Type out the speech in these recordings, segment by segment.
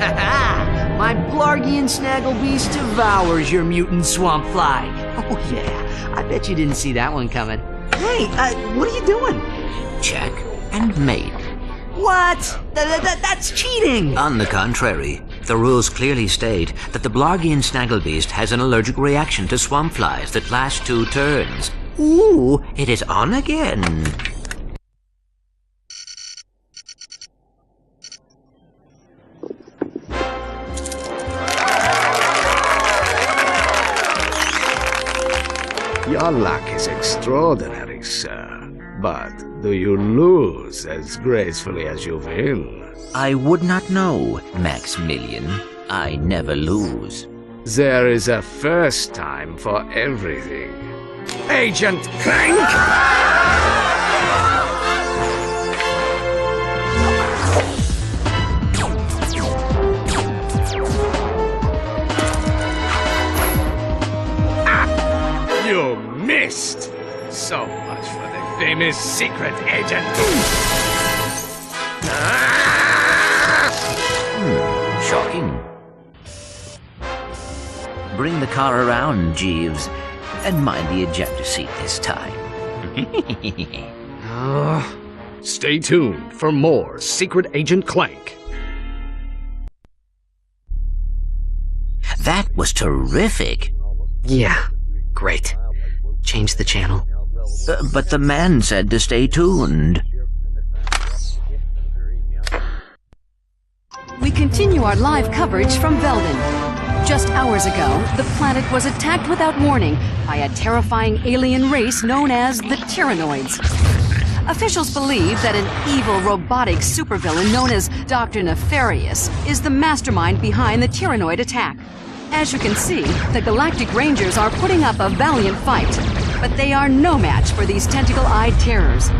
Ha-ha! My Blargian Snagglebeast devours your mutant swamp fly. Oh yeah, I bet you didn't see that one coming. Hey, what are you doing? Check and mate. What? That's cheating! On the contrary, the rules clearly state that the Blargian Snagglebeast has an allergic reaction to swamp flies that last 2 turns. Ooh, it is on again. Your luck is extraordinary, sir. But do you lose as gracefully as you win? I would not know, Maximilian. I never lose. There is a first time for everything. Agent Clank! You missed! So much for the famous secret agent. Shocking. Bring the car around, Jeeves, and mind the ejector seat this time. Stay tuned for more Secret Agent Clank. That was terrific. Yeah, great. Change the channel. But the man said to stay tuned. We continue our live coverage from Veldin. Just hours ago, the planet was attacked without warning by a terrifying alien race known as the Tyrannoids. Officials believe that an evil robotic supervillain known as Dr. Nefarious is the mastermind behind the Tyrannoid attack. As you can see, the Galactic Rangers are putting up a valiant fight, but they are no match for these tentacle-eyed terrors.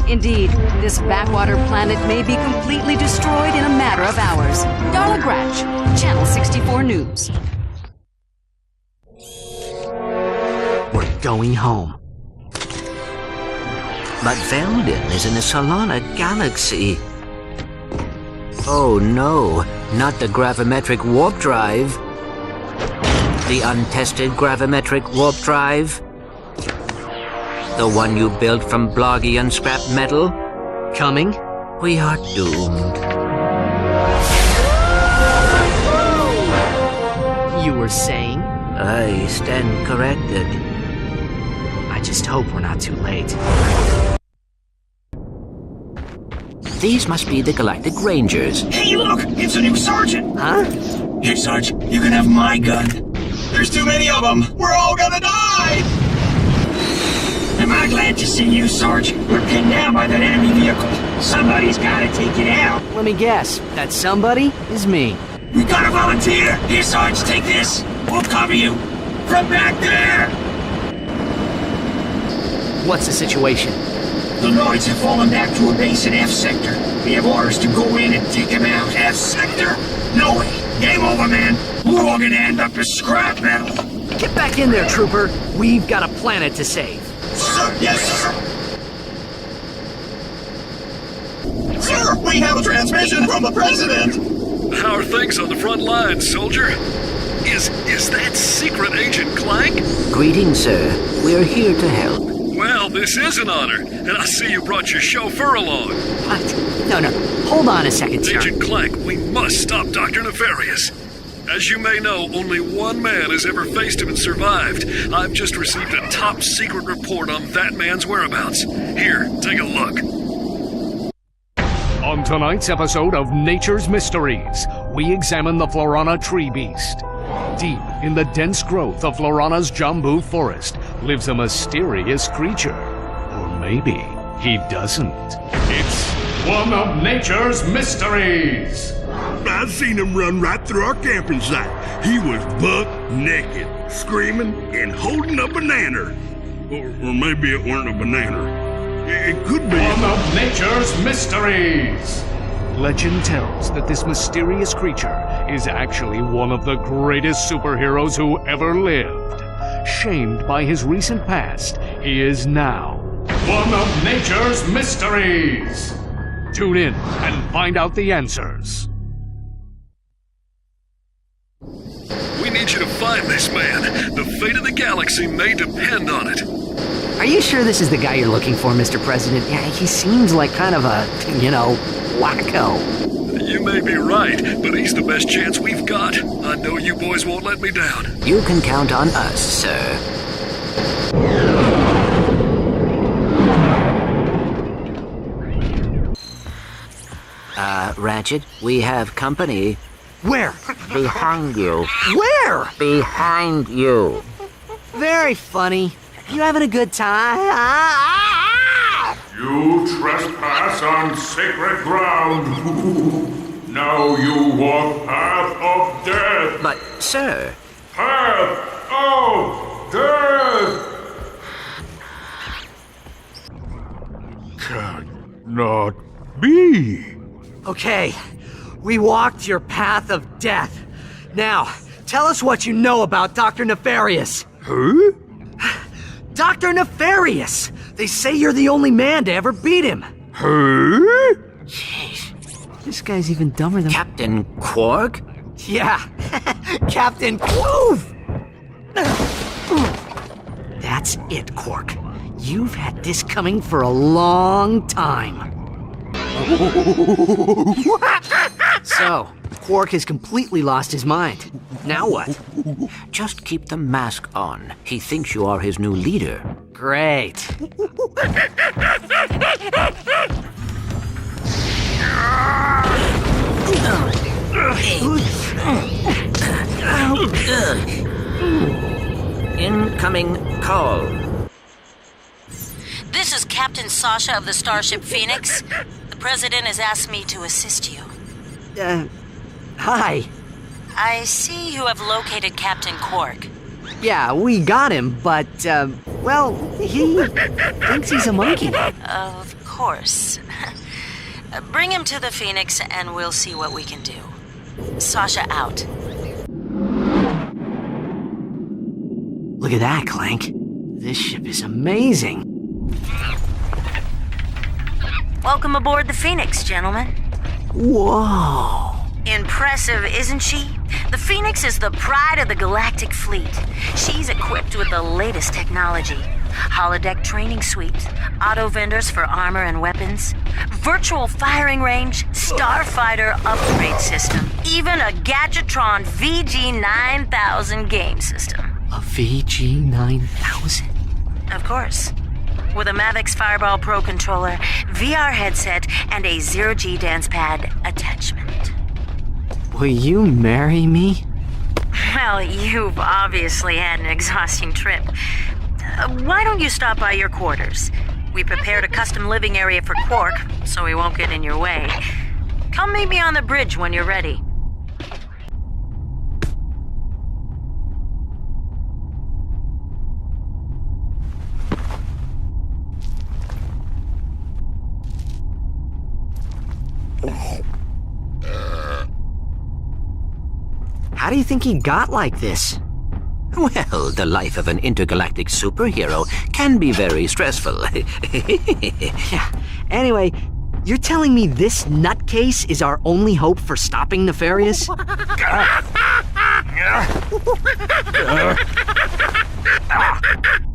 Indeed, this backwater planet may be completely destroyed in a matter of hours. Darla Gratch, Channel 64 News. We're going home. But Veldin is in a Solana galaxy. Oh no, not the gravimetric warp drive. The untested gravimetric warp drive? The one you built from Blargian scrap metal? Coming? We are doomed. You were saying? I stand corrected. I just hope we're not too late. These must be the Galactic Rangers. Hey, look! It's a new sergeant! Huh? Here, Sarge, you can have my gun. There's too many of them! We're all gonna die! Am I glad to see you, Sarge? We're pinned down by that enemy vehicle. Somebody's gotta take it out. Let me guess. That somebody is me. We gotta volunteer! Here, Sarge, take this! We'll cover you! From back there! What's the situation? The Noids have fallen back to a base in F Sector. We have orders to go in and take them out. F Sector? No way! Game over, man! We're all gonna end up as scrap metal! Get back in there, Trooper! We've got a planet to save. Sir, yes, sir! Sir, we have a transmission from the President! How are things on the front lines, soldier? Is that Secret Agent Clank? Greetings, sir. We're here to help. Well, this is an honor, and I see you brought your chauffeur along. What? No. Hold on a second, sir. Agent Clank, we must stop Dr. Nefarious. As you may know, only one man has ever faced him and survived. I've just received a top-secret report on that man's whereabouts. Here, take a look. On tonight's episode of Nature's Mysteries, we examine the Florana tree beast. Deep in the dense growth of Florana's Jambu forest lives a mysterious creature. Or maybe he doesn't. It's one of Nature's Mysteries! I seen him run right through our camping site. He was buck naked, screaming and holding a banana. Or maybe it weren't a banana. It could be One of Nature's Mysteries! Legend tells that this mysterious creature is actually one of the greatest superheroes who ever lived. Shamed by his recent past, he is now one of Nature's Mysteries! Tune in and find out the answers. need you to find this man. The fate of the galaxy may depend on it. Are you sure this is the guy you're looking for, Mr. President? Yeah, he seems like kind of a, wacko. You may be right, but he's the best chance we've got. I know you boys won't let me down. You can count on us, sir. Ratchet, we have company. Where? Behind you. Where? Behind you. Very funny. You having a good time? You trespass on sacred ground. Now you walk path of death. But, sir... Path of death! Cannot be. Okay, we walked your path of death. Now, tell us what you know about Dr. Nefarious. Huh? Dr. Nefarious! They say you're the only man to ever beat him. Huh? Jeez, this guy's even dumber than... Captain Quark? Yeah, Captain Quoof! That's it, Quark. You've had this coming for a long time. So, Quark has completely lost his mind. Now what? Just keep the mask on. He thinks you are his new leader. Great. Incoming call. This is Captain Sasha of the Starship Phoenix. The President has asked me to assist you. Hi. I see you have located Captain Quark. Yeah, we got him, but, he thinks he's a monkey. Of course. Bring him to the Phoenix and we'll see what we can do. Sasha out. Look at that, Clank. This ship is amazing. Welcome aboard the Phoenix, gentlemen. Whoa. Impressive, isn't she? The Phoenix is the pride of the galactic fleet. She's equipped with the latest technology. Holodeck training suite, auto vendors for armor and weapons, virtual firing range, starfighter upgrade system, even a Gadgetron VG-9000 game system. A VG-9000? Of course. With a Mavix Fireball Pro controller, VR headset, and a zero-G dance pad attachment. Will you marry me? Well, you've obviously had an exhausting trip. Why don't you stop by your quarters? We prepared a custom living area for Quark, so he won't get in your way. Come meet me on the bridge when you're ready. How do you think he got like this? Well, the life of an intergalactic superhero can be very stressful. Yeah. Anyway, you're telling me this nutcase is our only hope for stopping Nefarious?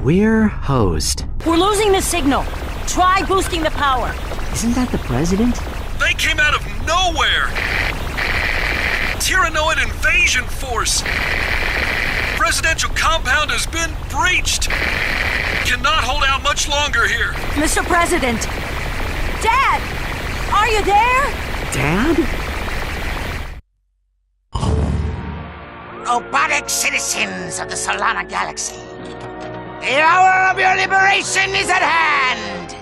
We're hosed. We're losing the signal. Try boosting the power. Isn't that the President? They came out of nowhere! Tyrannoid invasion force! Presidential compound has been breached! Cannot hold out much longer here! Mr. President! Dad! Are you there? Dad? Robotic citizens of the Solana Galaxy, the hour of your liberation is at hand!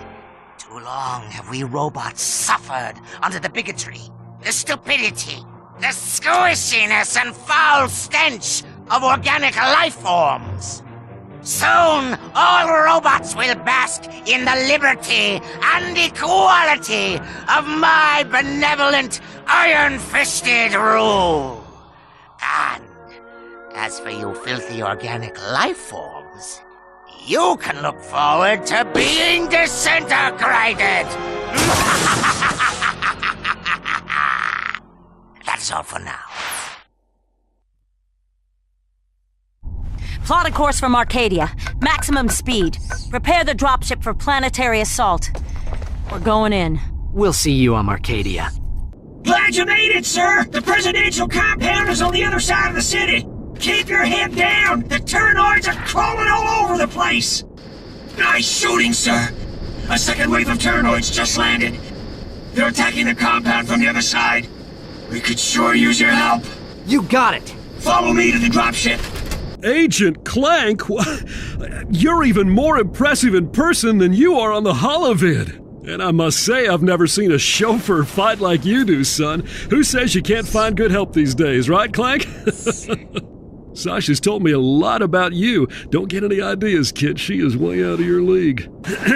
Too long have we robots suffered under the bigotry, the stupidity, the squishiness and foul stench of organic life forms. Soon, all robots will bask in the liberty and equality of my benevolent, iron-fisted rule. And as for you filthy organic life forms, you can look forward to being disintegrated. That's all for now. Plot a course from Arcadia. Maximum speed. Prepare the dropship for planetary assault. We're going in. We'll see you on Arcadia. Glad you made it, sir! The presidential compound is on the other side of the city! Keep your head down! The Tyrannoids are crawling all over the place! Nice shooting, sir! A second wave of Tyrannoids just landed. They're attacking the compound from the other side. We could sure use your help. You got it! Follow me to the dropship. Agent Clank? You're even more impressive in person than you are on the holovid. And I must say, I've never seen a chauffeur fight like you do, son. Who says you can't find good help these days, right, Clank? Sasha's told me a lot about you. Don't get any ideas, kid. She is way out of your league.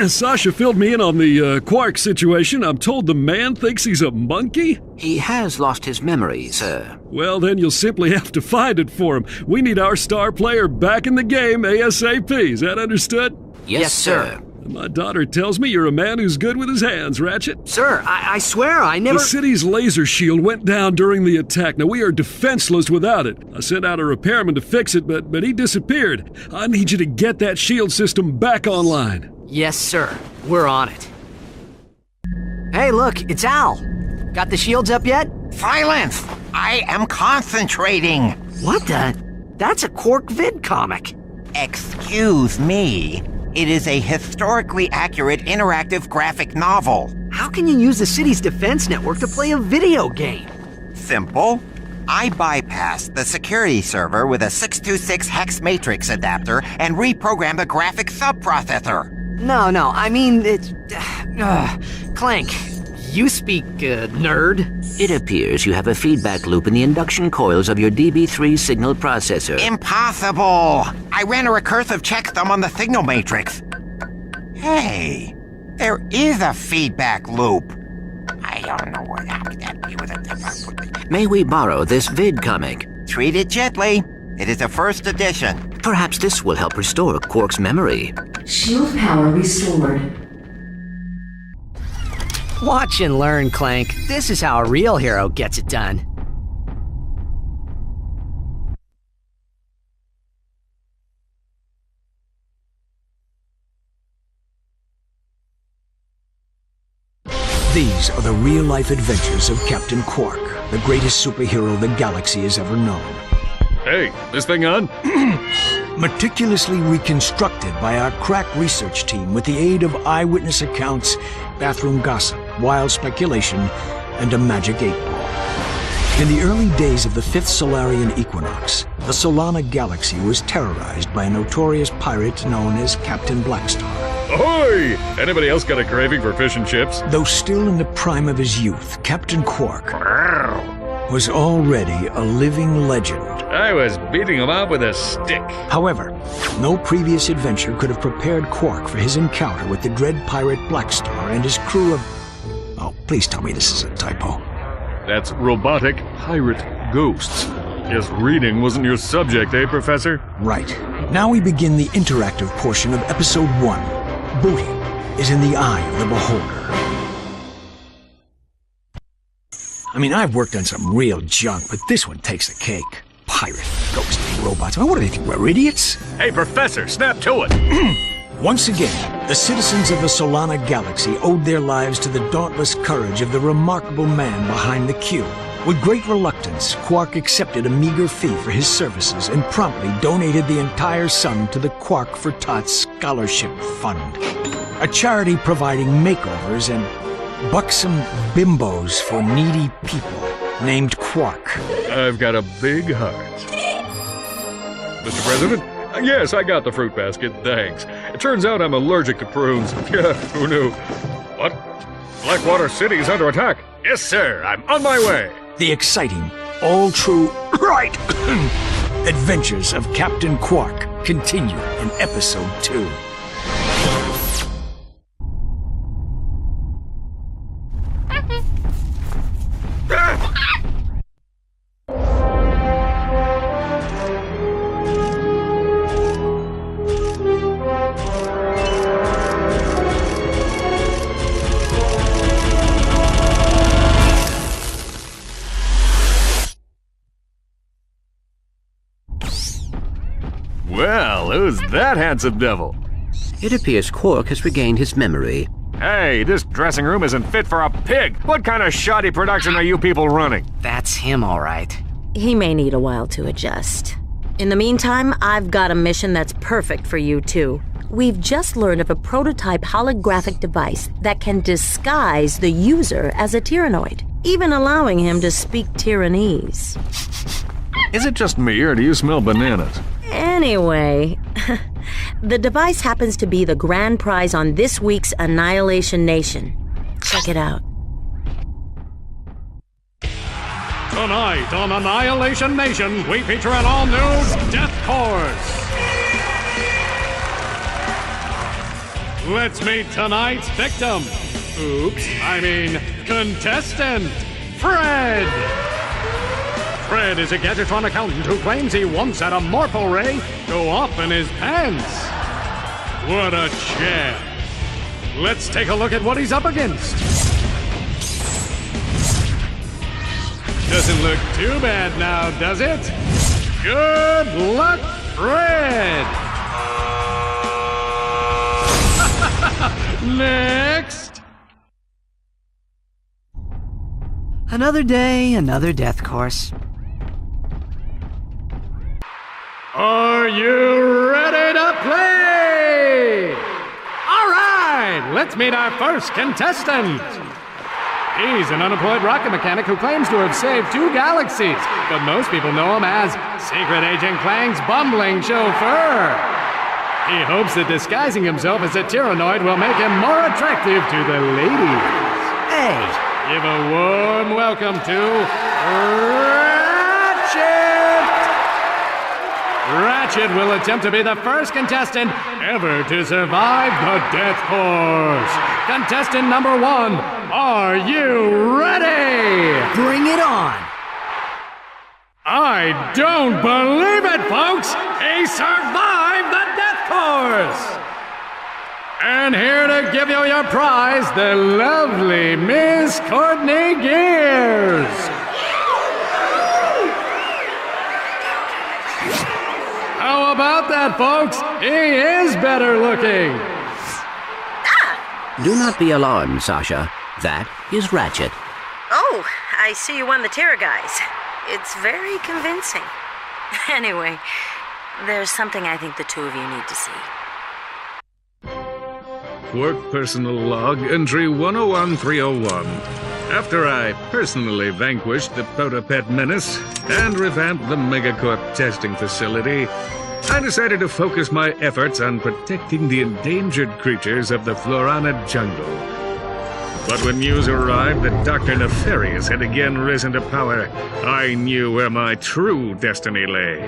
Sasha filled me in on the Quark situation. I'm told the man thinks he's a monkey? He has lost his memory, sir. Well, then you'll simply have to find it for him. We need our star player back in the game ASAP. Is that understood? Yes, sir. My daughter tells me you're a man who's good with his hands, Ratchet. Sir, I swear I never... The city's laser shield went down during the attack. Now, we are defenseless without it. I sent out a repairman to fix it, but he disappeared. I need you to get that shield system back online. Yes, sir. We're on it. Hey, look, it's Al. Got the shields up yet? Silence! I am concentrating. What the? That's a Quark vid comic. Excuse me. It is a historically accurate interactive graphic novel. How can you use the city's defense network to play a video game? Simple. I bypassed the security server with a 626 hex matrix adapter and reprogrammed the graphic subprocessor. No, I mean, it's... Clank, you speak, nerd. It appears you have a feedback loop in the induction coils of your DB3 signal processor. Impossible! I ran a recursive checksum on the signal matrix. Hey, there is a feedback loop. I don't know what happened to me with it. May we borrow this vid comic? Treat it gently. It is a first edition. Perhaps this will help restore Quark's memory. Shield power restored. Watch and learn, Clank. This is how a real hero gets it done. These are the real-life adventures of Captain Quark, the greatest superhero the galaxy has ever known. Hey, this thing on? Meticulously reconstructed by our crack research team with the aid of eyewitness accounts, bathroom gossip, wild speculation, and a magic 8-ball. In the early days of the 5th Solarian equinox, the Solana galaxy was terrorized by a notorious pirate known as Captain Blackstar. Ahoy! Anybody else got a craving for fish and chips? Though still in the prime of his youth, Captain Quark was already a living legend. I was beating him up with a stick. However, no previous adventure could have prepared Quark for his encounter with the dread pirate Blackstar and his crew of... Oh, please tell me this is a typo. That's robotic pirate ghosts. Guess reading wasn't your subject, eh, Professor? Right. Now we begin the interactive portion of Episode 1. Booty is in the eye of the beholder. I mean, I've worked on some real junk, but this one takes the cake. Pirate, ghost, robots. I mean, what do they think, we're idiots? Hey, Professor, snap to it! Once again, the citizens of the Solana galaxy owed their lives to the dauntless courage of the remarkable man behind the cube. With great reluctance, Quark accepted a meager fee for his services and promptly donated the entire sum to the Quark for Tots Scholarship Fund, a charity providing makeovers and buxom bimbos for needy people named Quark. I've got a big heart. Mr. President? Yes, I got the fruit basket, thanks. It turns out I'm allergic to prunes. Yeah, who knew? What? Blackwater City is under attack. Yes, sir, I'm on my way. The exciting, all-true, right, adventures of Captain Quark continue in Episode 2. Well, who's that handsome devil? It appears Quark has regained his memory. Hey, this dressing room isn't fit for a pig! What kind of shoddy production are you people running? That's him, all right. He may need a while to adjust. In the meantime, I've got a mission that's perfect for you two. We've just learned of a prototype holographic device that can disguise the user as a Tyrannoid, even allowing him to speak Tyrannese. Is it just me, or do you smell bananas? Anyway, the device happens to be the grand prize on this week's Annihilation Nation. Check it out. Tonight on Annihilation Nation, we feature an all-new Death Course. Let's meet tonight's victim. Contestant, Fred. Fred is a Gadgetron accountant who claims he once had a Morpho Ray go off in his pants. What a champ. Let's take a look at what he's up against. Doesn't look too bad now, does it? Good luck, Fred! Next! Another day, another death course. Are you ready to play? All right, let's meet our first contestant. He's an unemployed rocket mechanic who claims to have saved 2 galaxies, but most people know him as Secret Agent Clank's bumbling chauffeur. He hopes that disguising himself as a Tyrannoid will make him more attractive to the ladies. Hey! Give a warm welcome to Ratchet! Ratchet will attempt to be the first contestant ever to survive the Death Course. Contestant number 1, are you ready? Bring it on! I don't believe it, folks! He survived the Death Course! And here to give you your prize, the lovely Miss Courtney Gears! How about that, folks? He is better looking! Do not be alarmed, Sasha. That is Ratchet. Oh, I see you won the Terror Guys. It's very convincing. Anyway, there's something I think the two of you need to see. Quark personal log, entry 101301. After I personally vanquished the Protopet menace and revamped the Megacorp testing facility, I decided to focus my efforts on protecting the endangered creatures of the Florana jungle. But when news arrived that Dr. Nefarious had again risen to power, I knew where my true destiny lay.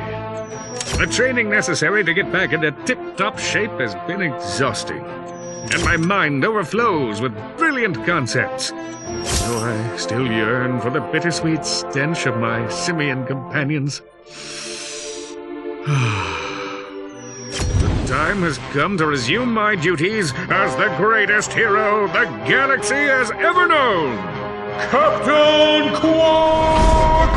The training necessary to get back into tip-top shape has been exhausting, and my mind overflows with brilliant concepts. Though I still yearn for the bittersweet stench of my simian companions. The time has come to resume my duties as the greatest hero the galaxy has ever known! Captain Quark!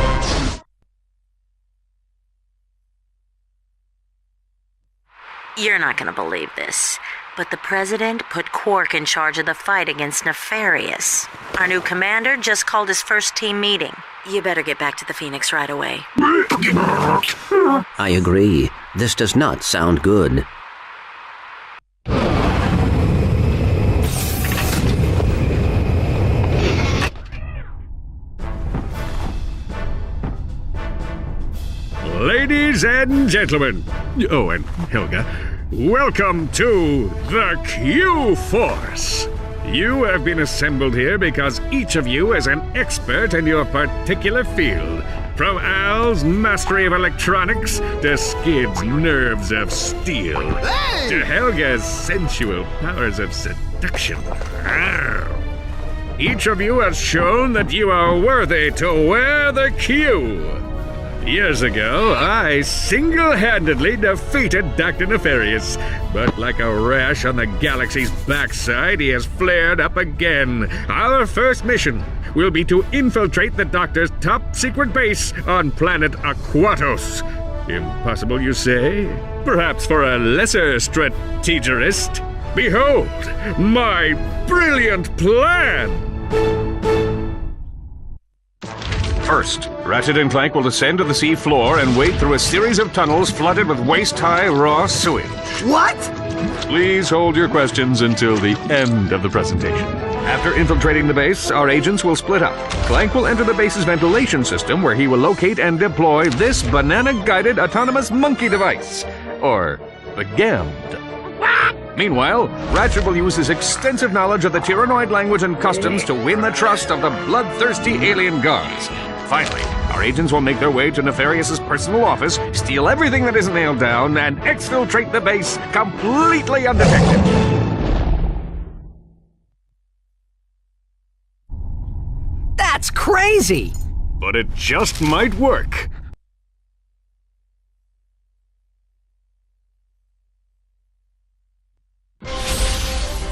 You're not gonna believe this, but the President put Quark in charge of the fight against Nefarious. Our new commander just called his first team meeting. You better get back to the Phoenix right away. I agree. This does not sound good. Ladies and gentlemen, oh, and Helga, welcome to the Q-Force. You have been assembled here because each of you is an expert in your particular field. From Al's mastery of electronics to Skid's nerves of steel, to Helga's sensual powers of seduction. Each of you has shown that you are worthy to wear the Q. Years ago, I single-handedly defeated Dr. Nefarious, but like a rash on the galaxy's backside, he has flared up again. Our first mission will be to infiltrate the Doctor's top-secret base on planet Aquatos. Impossible, you say? Perhaps for a lesser strategist. Behold, my brilliant plan! First, Ratchet and Clank will descend to the sea floor and wade through a series of tunnels flooded with waist-high raw sewage. What? Please hold your questions until the end of the presentation. After infiltrating the base, our agents will split up. Clank will enter the base's ventilation system, where he will locate and deploy this banana-guided autonomous monkey device, or the GAMD. Meanwhile, Ratchet will use his extensive knowledge of the Tyrannoid language and customs to win the trust of the bloodthirsty alien guards. Finally, our agents will make their way to Nefarious's personal office, steal everything that isn't nailed down, and exfiltrate the base completely undetected. That's crazy! But it just might work.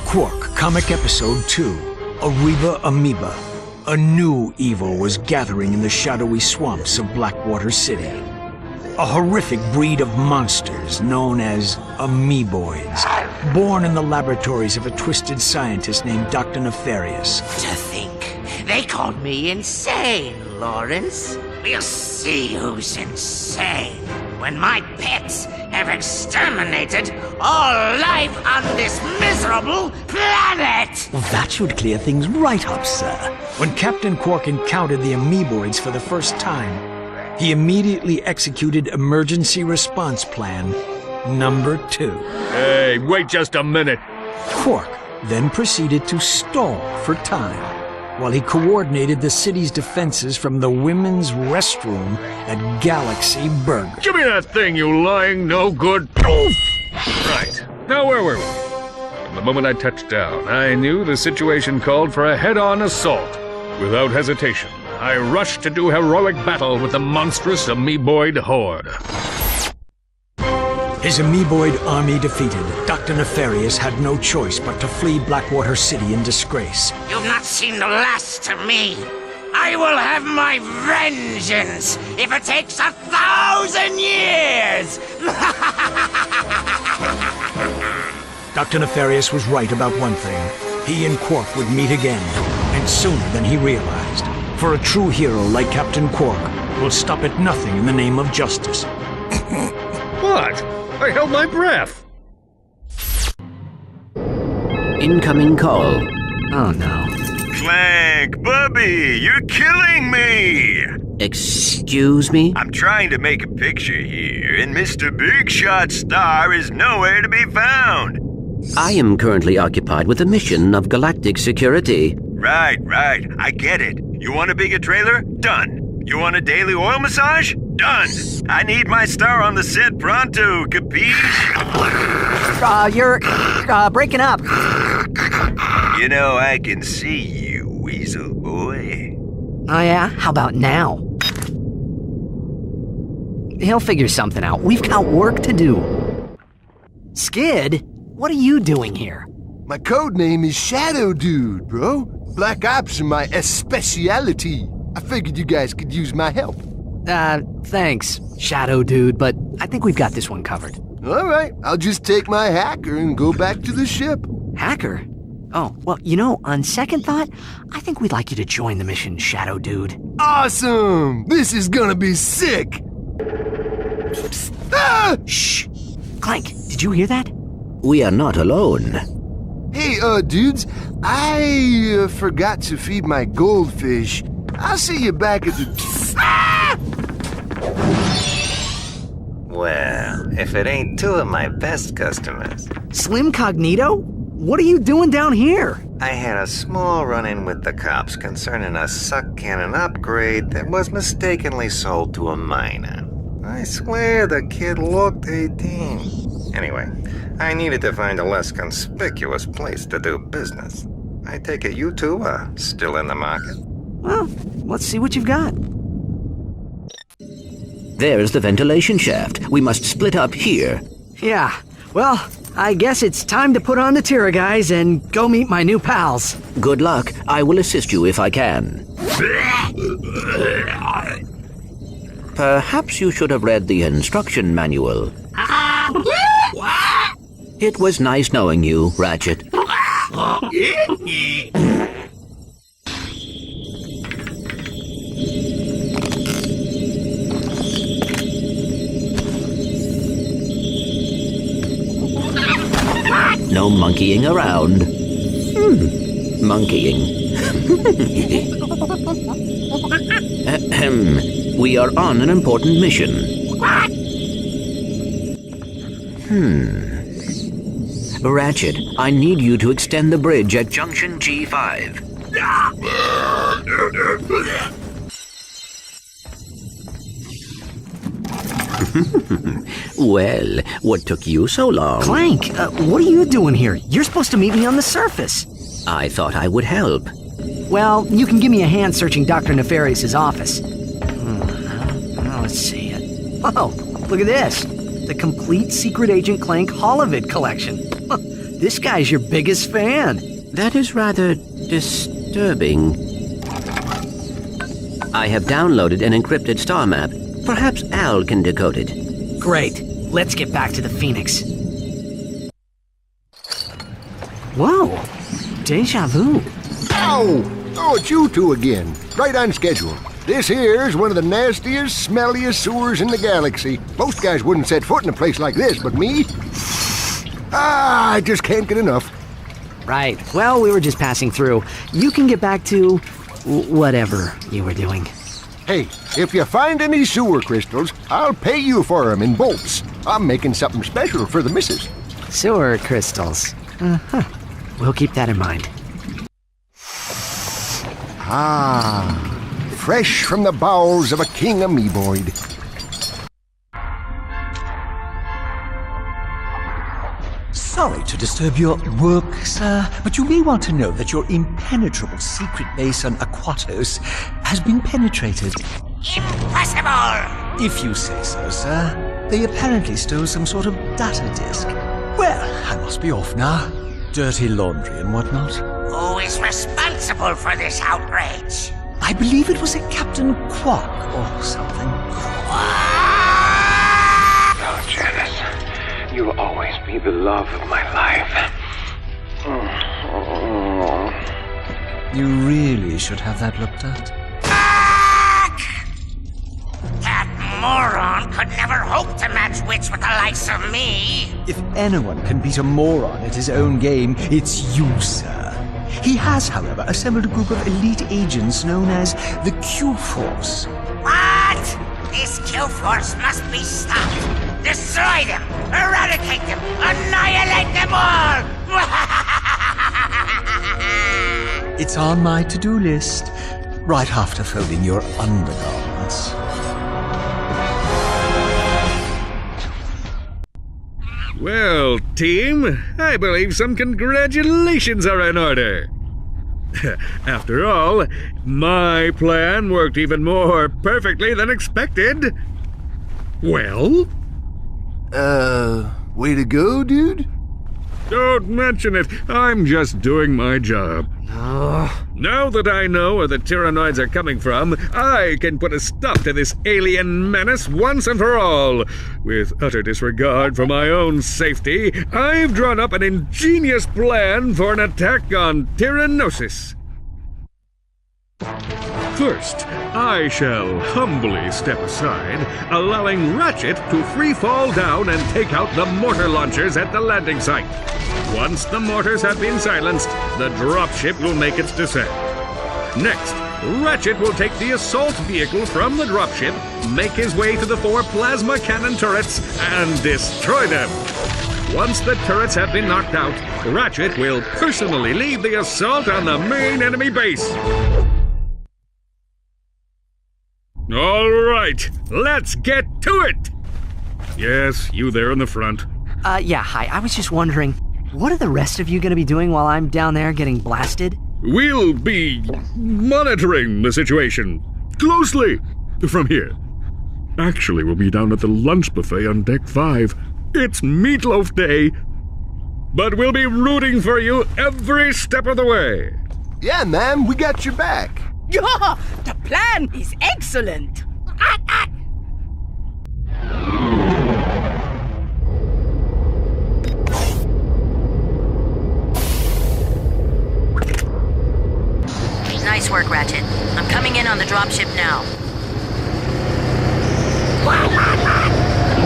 Quark, Comic Episode 2, Ariba Amoeba. A new evil was gathering in the shadowy swamps of Blackwater City. A horrific breed of monsters known as amoeboids, born in the laboratories of a twisted scientist named Dr. Nefarious. To think, they called me insane, Lawrence. We'll see who's insane when my pets have exterminated all life on this miserable planet! Well, that should clear things right up, sir. When Captain Quark encountered the amoeboids for the first time, he immediately executed Emergency Response Plan Number 2. Hey, wait just a minute. Quark then proceeded to stall for time while he coordinated the city's defenses from the women's restroom at Galaxy Burger. Give me that thing, you lying no-good... Right. Now where were we? From the moment I touched down, I knew the situation called for a head-on assault. Without hesitation, I rushed to do heroic battle with the monstrous amoeboid horde. His amoeboid army defeated, Dr. Nefarious had no choice but to flee Blackwater City in disgrace. You've not seen the last of me. I will have my vengeance if it takes 1,000 years! Dr. Nefarious was right about one thing. He and Quark would meet again, and sooner than he realized. For a true hero like Captain Quark will stop at nothing in the name of justice. What? I held my breath. Incoming call. Oh no. Clank, Bubby, you're killing me! Excuse me? I'm trying to make a picture here, and Mr. Big Shot Star is nowhere to be found. I am currently occupied with a mission of galactic security. Right, I get it. You want a bigger trailer? Done. You want a daily oil massage? Done. I need my star on the set pronto, capiche? You're breaking up. You know, I can see you, weasel boy. Oh yeah? How about now? He'll figure something out. We've got work to do. Skid, what are you doing here? My code name is Shadow Dude, bro. Black Ops are my speciality. I figured you guys could use my help. Thanks, Shadow Dude, but I think we've got this one covered. All right, I'll just take my hacker and go back to the ship. Hacker? Oh, well, you know, on second thought, I think we'd like you to join the mission, Shadow Dude. Awesome! This is gonna be sick! Ah! Shh! Clank, did you hear that? We are not alone. Hey, dudes, I forgot to feed my goldfish. I'll see you back at the... Ah! Well, if it ain't two of my best customers. Slim Cognito? What are you doing down here? I had a small run-in with the cops concerning a suck cannon upgrade that was mistakenly sold to a minor. I swear the kid looked 18. Anyway, I needed to find a less conspicuous place to do business. I take it you two are still in the market? Well, let's see what you've got. There's the ventilation shaft. We must split up here. Yeah, well, I guess it's time to put on the Tira guys and go meet my new pals. Good luck. I will assist you if I can. Perhaps you should have read the instruction manual. It was nice knowing you, Ratchet. No monkeying around. Monkeying. Ahem. We are on an important mission. Ratchet, I need you to extend the bridge at Junction G5. Well, what took you so long? Clank, what are you doing here? You're supposed to meet me on the surface. I thought I would help. Well, you can give me a hand searching Dr. Nefarious' office. Let's see it. Oh, look at this. The complete Secret Agent Clank Holovid collection. This guy's your biggest fan. That is rather disturbing. I have downloaded an encrypted star map. Perhaps Al can decode it. Great. Let's get back to the Phoenix. Whoa. Deja vu. Ow! Oh, it's you two again. Right on schedule. This here's one of the nastiest, smelliest sewers in the galaxy. Most guys wouldn't set foot in a place like this, but me? I just can't get enough. Right. Well, we were just passing through. You can get back to whatever you were doing. Hey, if you find any sewer crystals, I'll pay you for them in bolts. I'm making something special for the missus. Sewer crystals. We'll keep that in mind. Fresh from the bowels of a king amoeboid. Sorry to disturb your work, sir, but you may want to know that your impenetrable secret base on Aquatos has been penetrated. Impossible! If you say so, sir. They apparently stole some sort of data disk. Well, I must be off now. Dirty laundry and whatnot. Who is responsible for this outrage? I believe it was a Captain Quark or something. Oh, Janice, you'll always be the love of my life. You really should have that looked at. That moron could never hope to match wits with the likes of me. If anyone can beat a moron at his own game, it's you, sir. He has, however, assembled a group of elite agents known as the Q-Force. What? This Q-Force must be stopped. Destroy them! Eradicate them! Annihilate them all! It's on my to-do list, right after folding your undergarments. Well, team, I believe some congratulations are in order. After all, my plan worked even more perfectly than expected. Well? Way to go, dude? Don't mention it. I'm just doing my job. Now that I know where the Tyrannoids are coming from, I can put a stop to this alien menace once and for all. With utter disregard for my own safety, I've drawn up an ingenious plan for an attack on Tyrannosis. First, I shall humbly step aside, allowing Ratchet to free-fall down and take out the mortar launchers at the landing site. Once the mortars have been silenced, the dropship will make its descent. Next, Ratchet will take the assault vehicle from the dropship, make his way to the 4 plasma cannon turrets, and destroy them. Once the turrets have been knocked out, Ratchet will personally lead the assault on the main enemy base. All right, let's get to it! Yes, you there in the front. Yeah, hi. I was just wondering, what are the rest of you gonna be doing while I'm down there getting blasted? We'll be monitoring the situation closely from here. Actually, we'll be down at the lunch buffet on Deck 5. It's Meatloaf Day. But we'll be rooting for you every step of the way. Yeah, man, we got your back. Yeah, the plan is excellent. dropship now.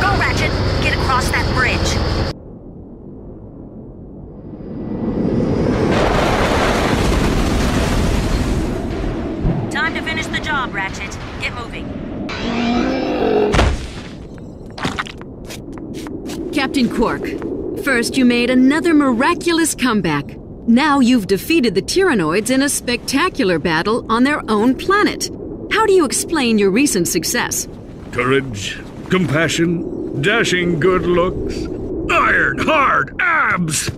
Go, Ratchet! Get across that bridge. Time to finish the job, Ratchet. Get moving. Captain Quark, first you made another miraculous comeback. Now you've defeated the Tyrannoids in a spectacular battle on their own planet. How do you explain your recent success? Courage, compassion, dashing good looks, iron hard abs!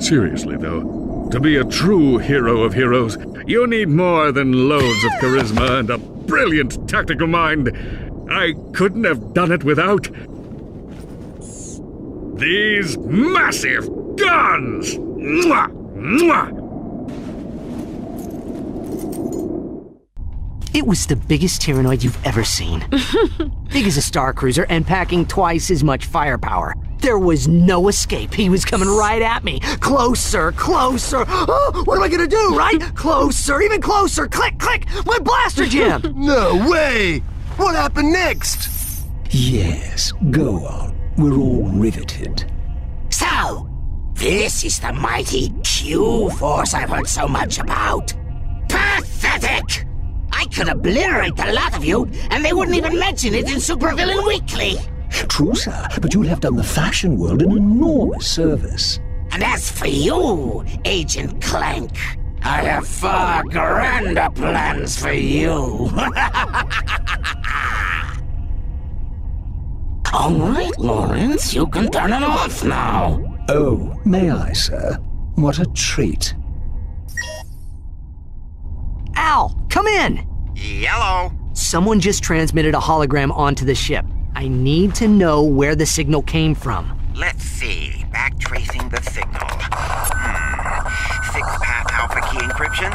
Seriously, though, to be a true hero of heroes, you need more than loads of charisma and a brilliant tactical mind. I couldn't have done it without these massive guns! Mwah! Mwah! It was the biggest Tyrannoid you've ever seen. Big as a Star Cruiser and packing twice as much firepower. There was no escape. He was coming right at me. Closer, closer. Oh, what am I gonna do, right? Closer, even closer. Click, click. My blaster jammed. No way! What happened next? Yes, go on. We're all riveted. So, this is the mighty Q-Force I've heard so much about. Pathetic! I could obliterate the lot of you, and they wouldn't even mention it in Supervillain Weekly. True, sir, but you'll have done the fashion world an enormous service. And as for you, Agent Clank, I have far grander plans for you. All right, Lawrence, you can turn it off now. Oh, may I, sir? What a treat. Al, come in! Yellow. Someone just transmitted a hologram onto the ship. I need to know where the signal came from. Let's see. Backtracing the signal. Six-path alpha key encryption?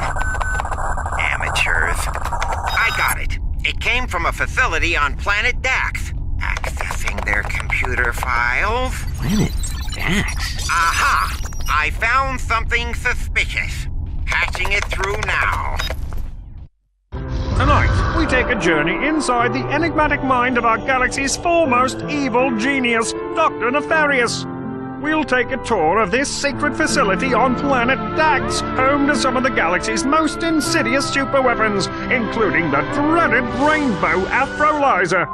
Amateurs. I got it. It came from a facility on planet Dax. Accessing their computer files. Planet Dax? Aha! I found something suspicious. Patching it through now. Tonight, we take a journey inside the enigmatic mind of our galaxy's foremost evil genius, Dr. Nefarious. We'll take a tour of this secret facility on planet Dax, home to some of the galaxy's most insidious superweapons, including the dreaded Rainbow Aphrolyzer.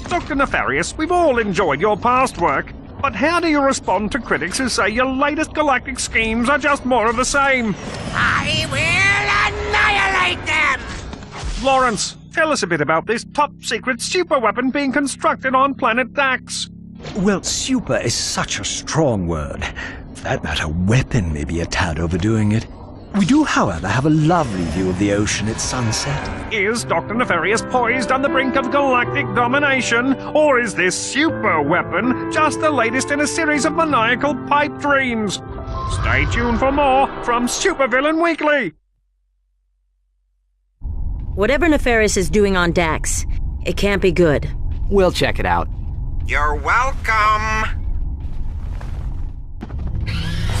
Dr. Nefarious, we've all enjoyed your past work, but how do you respond to critics who say your latest galactic schemes are just more of the same? I will annihilate them! Lawrence, tell us a bit about this top-secret superweapon being constructed on planet Dax. Well, super is such a strong word. For that matter, weapon may be a tad overdoing it. We do, however, have a lovely view of the ocean at sunset. Is Dr. Nefarious poised on the brink of galactic domination, or is this super weapon just the latest in a series of maniacal pipe dreams? Stay tuned for more from Supervillain Weekly! Whatever Nefarious is doing on Dax, it can't be good. We'll check it out. You're welcome.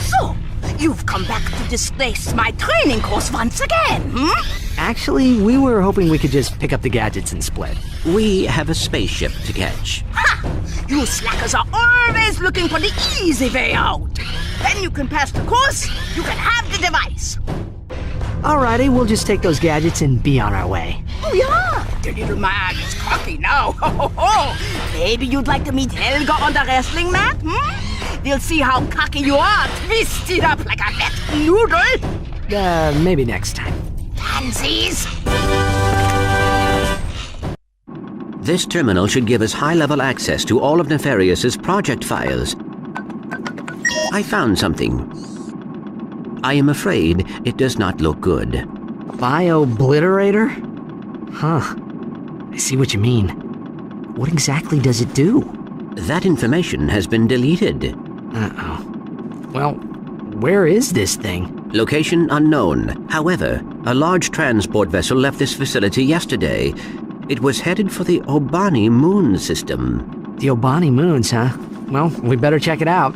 So, you've come back to disgrace my training course once again, Actually, we were hoping we could just pick up the gadgets and split. We have a spaceship to catch. Ha! You slackers are always looking for the easy way out. When you can pass the course, you can have the device. Alrighty, we'll just take those gadgets and be on our way. Oh yeah, the little man is cocky now. Maybe you'd like to meet Helga on the wrestling mat, We'll see how cocky you are, twisted up like a wet noodle. Maybe next time. Pansies! This terminal should give us high-level access to all of Nefarious's project files. I found something. I am afraid it does not look good. Bio-obliterator? Huh. I see what you mean. What exactly does it do? That information has been deleted. Uh-oh. Well, where is this thing? Location unknown. However, a large transport vessel left this facility yesterday. It was headed for the Obani moon system. The Obani moons, huh? Well, we better check it out.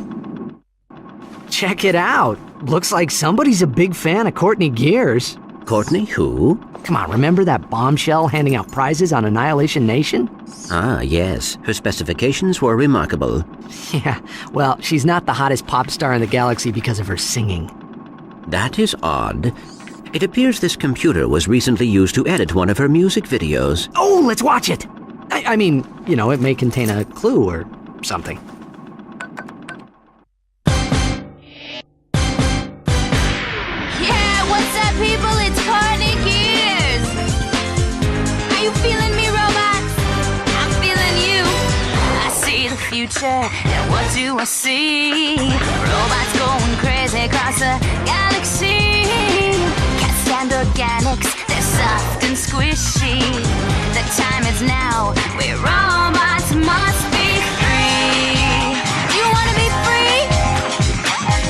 Check it out! Looks like somebody's a big fan of Courtney Gears. Courtney who? Come on, remember that bombshell handing out prizes on Annihilation Nation? Ah, yes. Her specifications were remarkable. Yeah, well, she's not the hottest pop star in the galaxy because of her singing. That is odd. It appears this computer was recently used to edit one of her music videos. Oh, let's watch it! I mean, you know, it may contain a clue or something. Yeah, what's up, people? It's Courtney Gears. Are you feeling me, robots? I'm feeling you. I see the future, and what do I see? Robots going crazy across the galaxy. Can't stand organics, they're soft and squishy. The time is now, where robots must be free. Do you wanna be free?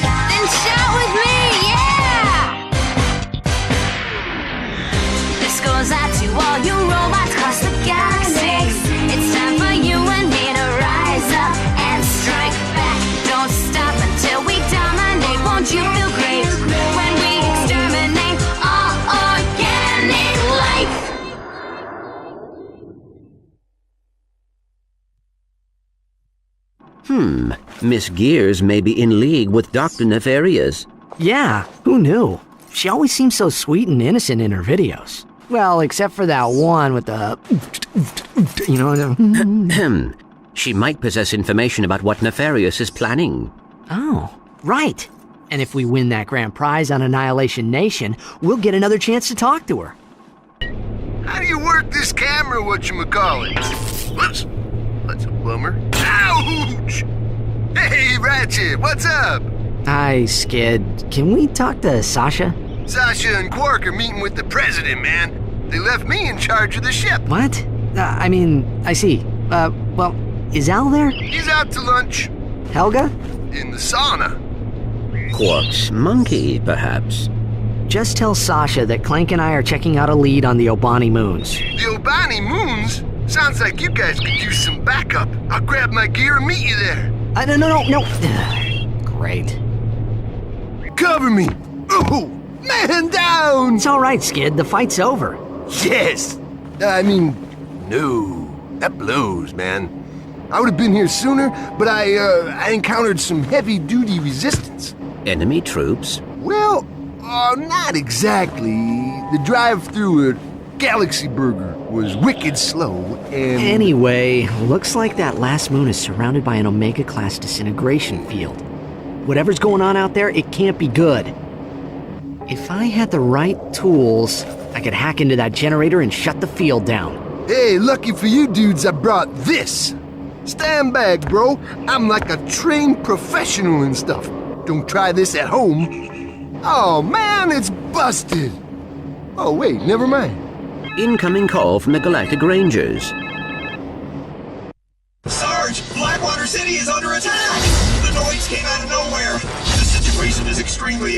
Then shout with me, yeah! This goes out to all you robots across the galaxy. It's time for you and me to rise up and strike back. Don't stop until we dominate. Won't you feel great when we exterminate all organic life? Miss Gears may be in league with Dr. Nefarious. Yeah, who knew? She always seems so sweet and innocent in her videos. Well, except for that one with the... you know... She might possess information about what Nefarious is planning. Oh, right. And if we win that grand prize on Annihilation Nation, we'll get another chance to talk to her. How do you work this camera, whatchamacallit? Whoops. That's a bummer. Ouch! Hey, Ratchet, what's up? Hi, Skid. Can we talk to Sasha? Sasha and Quark are meeting with the president, man. They left me in charge of the ship. What? I see. Well, is Al there? He's out to lunch. Helga? In the sauna. Quark's monkey, perhaps. Just tell Sasha that Clank and I are checking out a lead on the Obani moons. The Obani moons? Sounds like you guys could use some backup. I'll grab my gear and meet you there. No. Great. Cover me! Oh, man down! It's all right, Skid. The fight's over. Yes! No. That blows, man. I would have been here sooner, but I encountered some heavy-duty resistance. Enemy troops? Well, not exactly. The drive through a Galaxy Burger was wicked slow, and... Anyway, looks like that last moon is surrounded by an Omega-class disintegration field. Whatever's going on out there, it can't be good. If I had the right tools, I could hack into that generator and shut the field down. Hey, lucky for you dudes, I brought this. Stand back, bro. I'm like a trained professional and stuff. Don't try this at home. Oh, man, it's busted. Oh, wait, never mind. Incoming call from the Galactic Rangers. Sarge, Blackwater City is under attack! The noise came out of nowhere. The situation is extremely,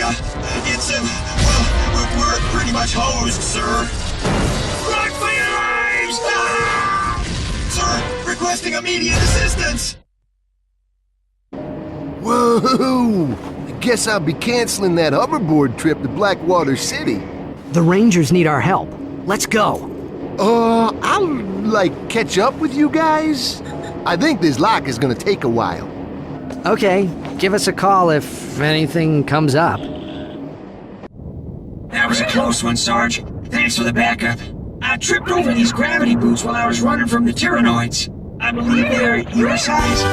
we're pretty much hosed, sir. Run for your lives! Ah! Sir, requesting immediate assistance! Whoa! I guess I'll be canceling that hoverboard trip to Blackwater City. The Rangers need our help. Let's go. I'll, catch up with you guys. I think this lock is gonna take a while. Okay, give us a call if anything comes up. That was a close one, Sarge. Thanks for the backup. I tripped over these gravity boots while I was running from the Tyrannoids. I believe they're your size.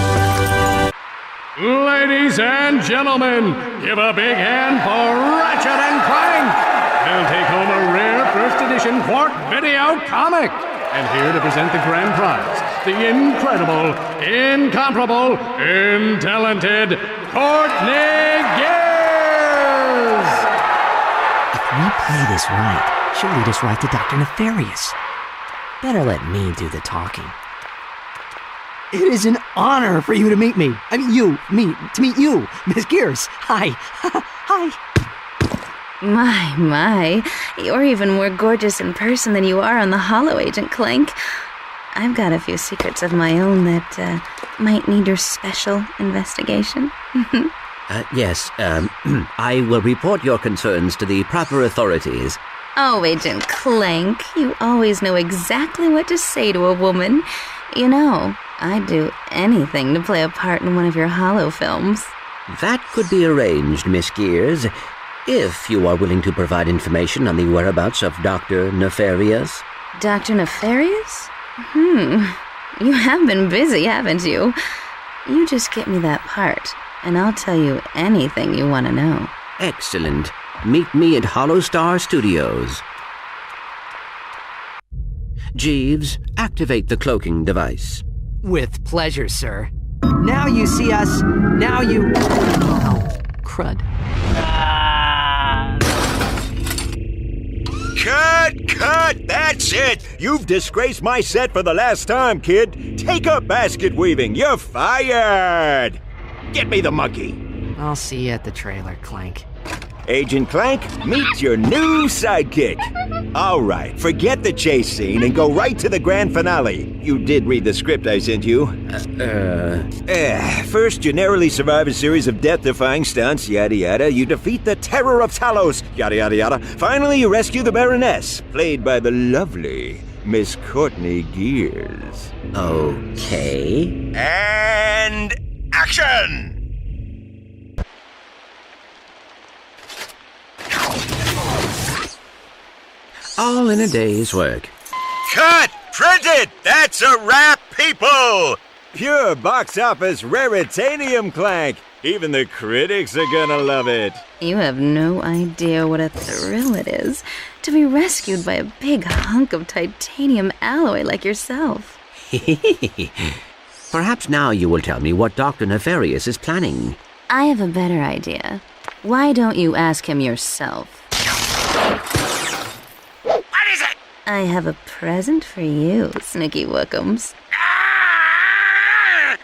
Ladies and gentlemen, give a big hand for Ratchet and Clank! They'll take home a rare first edition Quark video comic! And here to present the grand prize, the incredible, incomparable, talented Courtney Gears! If we play this right, she'll lead us right to Dr. Nefarious. Better let me do the talking. It is an honor for you to meet me. To meet you, Miss Gears. Hi. Hi. My. You're even more gorgeous in person than you are on the holo, Agent Clank. I've got a few secrets of my own that might need your special investigation. Yes, I will report your concerns to the proper authorities. Oh, Agent Clank, you always know exactly what to say to a woman. You know, I'd do anything to play a part in one of your Holo films. That could be arranged, Miss Gears, if you are willing to provide information on the whereabouts of Dr. Nefarious. Dr. Nefarious? You have been busy, haven't you? You just get me that part, and I'll tell you anything you want to know. Excellent. Meet me at Holostar Studios. Jeeves, activate the cloaking device. With pleasure, sir. Now you see us. Now you... Oh, crud. Cut! That's it! You've disgraced my set for the last time, kid. Take up basket weaving. You're fired! Get me the monkey. I'll see you at the trailer, Clank. Agent Clank, meet your new sidekick. All right, forget the chase scene and go right to the grand finale. You did read the script I sent you. First, you narrowly survive a series of death-defying stunts, yada yada. You defeat the Terror of Talos, yada yada yada. Finally, you rescue the Baroness, played by the lovely Miss Courtney Gears. Okay. And action! All in a day's work. Cut! Print it! That's a wrap, people! Pure box office raritanium, Clank. Even the critics are gonna love it. You have no idea what a thrill it is to be rescued by a big hunk of titanium alloy like yourself. Perhaps now you will tell me what Dr. Nefarious is planning. I have a better idea. Why don't you ask him yourself? What is it? I have a present for you, Snicky Wookums. I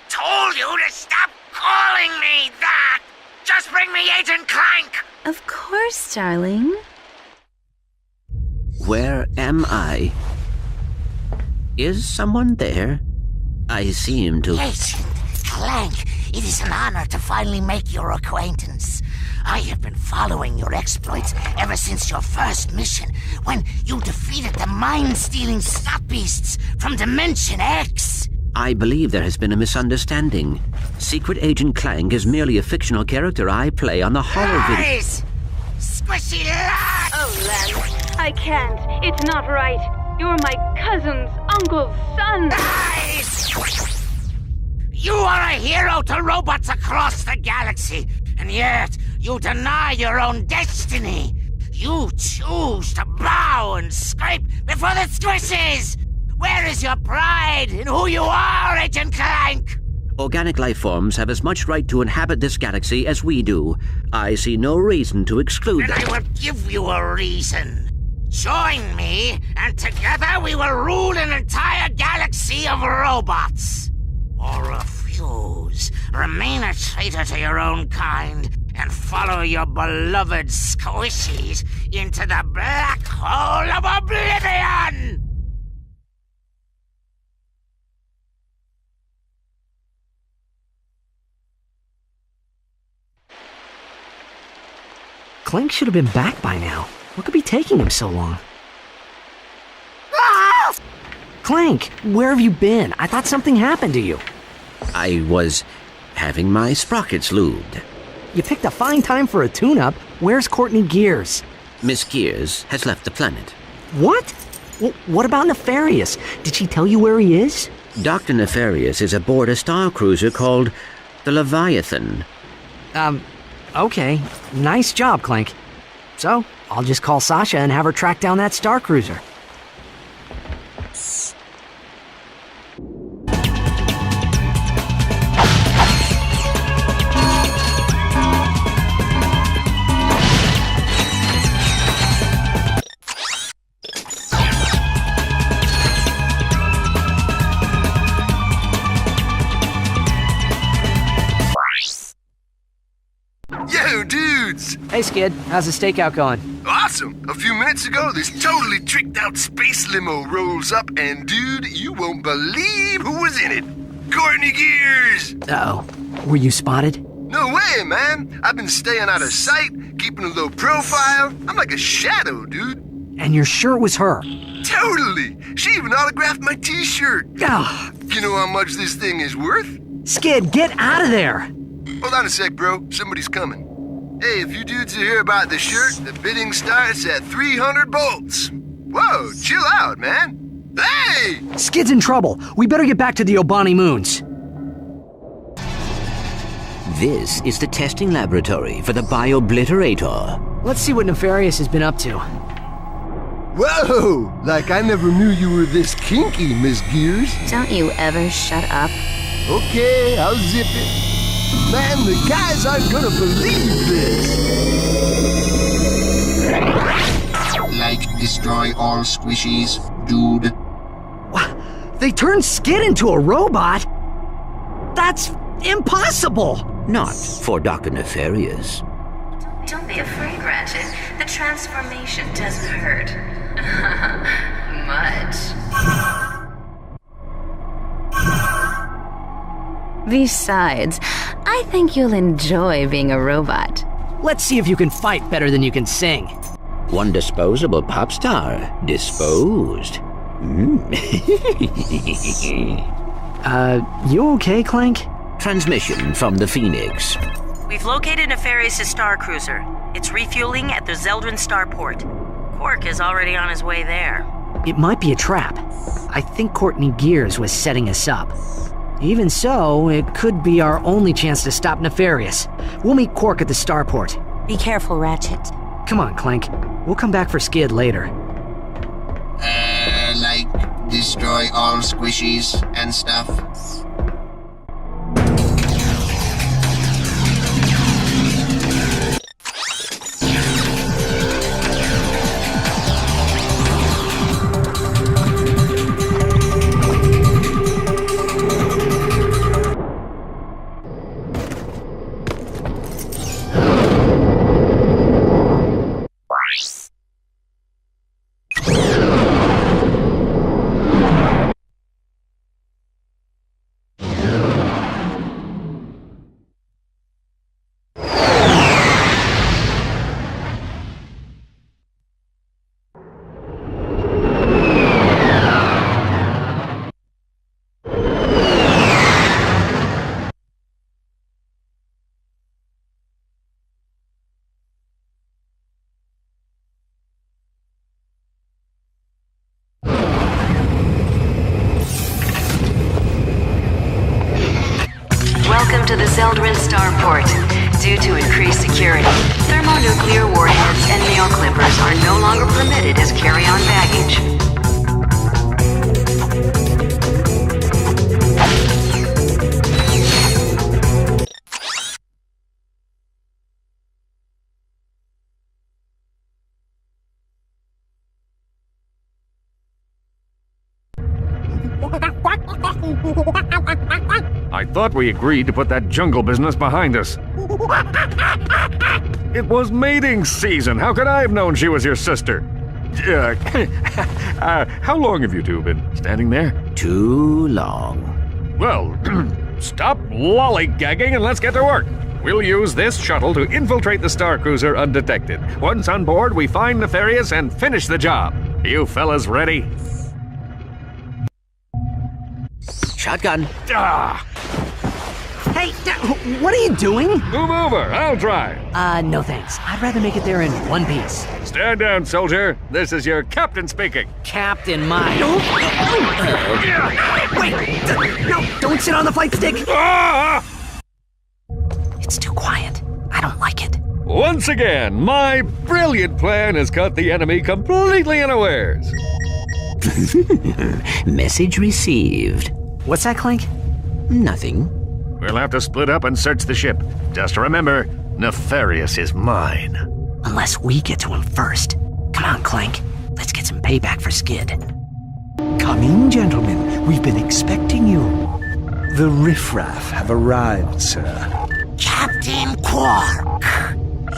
told you to stop calling me that! Just bring me Agent Clank! Of course, darling. Where am I? Is someone there? I seem to... Agent Clank, it is an honor to finally make your acquaintance. I have been following your exploits ever since your first mission, when you defeated the mind-stealing snot beasts from Dimension X. I believe there has been a misunderstanding. Secret Agent Clank is merely a fictional character I play on the holovid. Lies! Squishy lies! Oh, Len, I can't. It's not right. You're my cousin's uncle's son. Lies! You are a hero to robots across the galaxy, and yet you deny your own destiny. You choose to bow and scrape before the squishes. Where is your pride in who you are, Agent Clank? Organic life forms have as much right to inhabit this galaxy as we do. I see no reason to exclude And them. I will give you a reason. Join me, and together we will rule an entire galaxy of robots. Or refuse, remain a traitor to your own kind, and follow your beloved squishies into the black hole of oblivion! Clank should have been back by now. What could be taking him so long? Ah! Clank, where have you been? I thought something happened to you. I was having my sprockets lubed. You picked a fine time for a tune-up. Where's Courtney Gears? Miss Gears has left the planet. What? What about Nefarious? Did she tell you where he is? Dr. Nefarious is aboard a star cruiser called the Leviathan. Okay. Nice job, Clank. So, I'll just call Sasha and have her track down that star cruiser. Yo, dudes! Hey, Skid. How's the stakeout going? Awesome! A few minutes ago, this totally tricked-out space limo rolls up, and dude, you won't believe who was in it! Courtney Gears! Uh-oh. Were you spotted? No way, man! I've been staying out of sight, keeping a low profile. I'm like a shadow, dude. And you're sure it was her? Totally. She even autographed my t-shirt. Ugh. You know how much this thing is worth? Skid, get out of there! Hold on a sec, bro. Somebody's coming. Hey, if you dudes are here about the shirt, the bidding starts at 300 bolts. Whoa, chill out, man. Hey! Skid's in trouble. We better get back to the Obani Moons. This is the testing laboratory for the Biobliterator. Let's see what Nefarious has been up to. Whoa! Like I never knew you were this kinky, Miss Gears. Don't you ever shut up. Okay, I'll zip it. Man, the guys aren't gonna believe this. Like, destroy all squishies, dude. They turned Skid into a robot? That's impossible! Not for Dr. Nefarious. Don't be afraid, Ratchet. The transformation doesn't hurt. Much. Besides, I think you'll enjoy being a robot. Let's see if you can fight better than you can sing. One disposable pop star. Disposed. You okay, Clank? Transmission from the Phoenix. We've located Nefarious' star cruiser. It's refueling at the Zeldrin starport. Quark is already on his way there. It might be a trap. I think Courtney Gears was setting us up. Even so, it could be our only chance to stop Nefarious. We'll meet Quark at the starport. Be careful, Ratchet. Come on, Clank. We'll come back for Skid later. Like, destroy all squishies and stuff. Welcome to the Zeldrin starport. Due to increased security, thermonuclear warheads and nail clippers are no longer permitted as carry-on baggage. I thought we agreed to put that jungle business behind us. It was mating season. How could I have known she was your sister? How long have you two been standing there? Too long. Well, stop lollygagging and let's get to work. We'll use this shuttle to infiltrate the Star Cruiser undetected. Once on board, we find Nefarious and finish the job. You fellas ready? Shotgun. Hey, what are you doing? Move over, I'll drive. No thanks. I'd rather make it there in one piece. Stand down, soldier. This is your captain speaking. Captain mine. Wait, no, don't sit on the flight stick. It's too quiet. I don't like it. Once again, my brilliant plan has caught the enemy completely unawares. Message received. What's that, Clank? Nothing. We'll have to split up and search the ship. Just remember, Nefarious is mine. Unless we get to him first. Come on, Clank. Let's get some payback for Skid. Come in, gentlemen. We've been expecting you. The riffraff have arrived, sir. Captain Quark,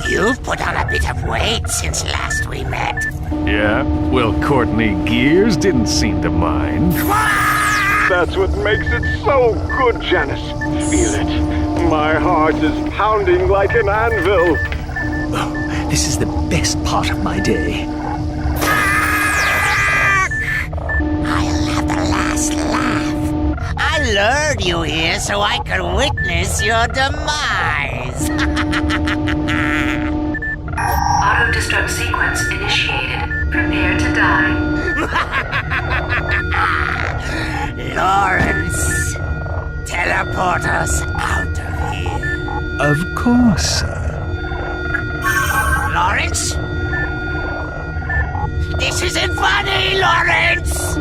you've put on a bit of weight since last we met. Yeah? Well, Courtney Gears didn't seem to mind. That's what makes it so good, Janice. Feel it. My heart is pounding like an anvil. This is the best part of my day. I'll have the last laugh. I lured you here so I could witness your demise. Auto-destruct sequence initiated. Prepare to die. Lawrence, teleport us out of here. Of course, sir. Lawrence? This isn't funny, Lawrence!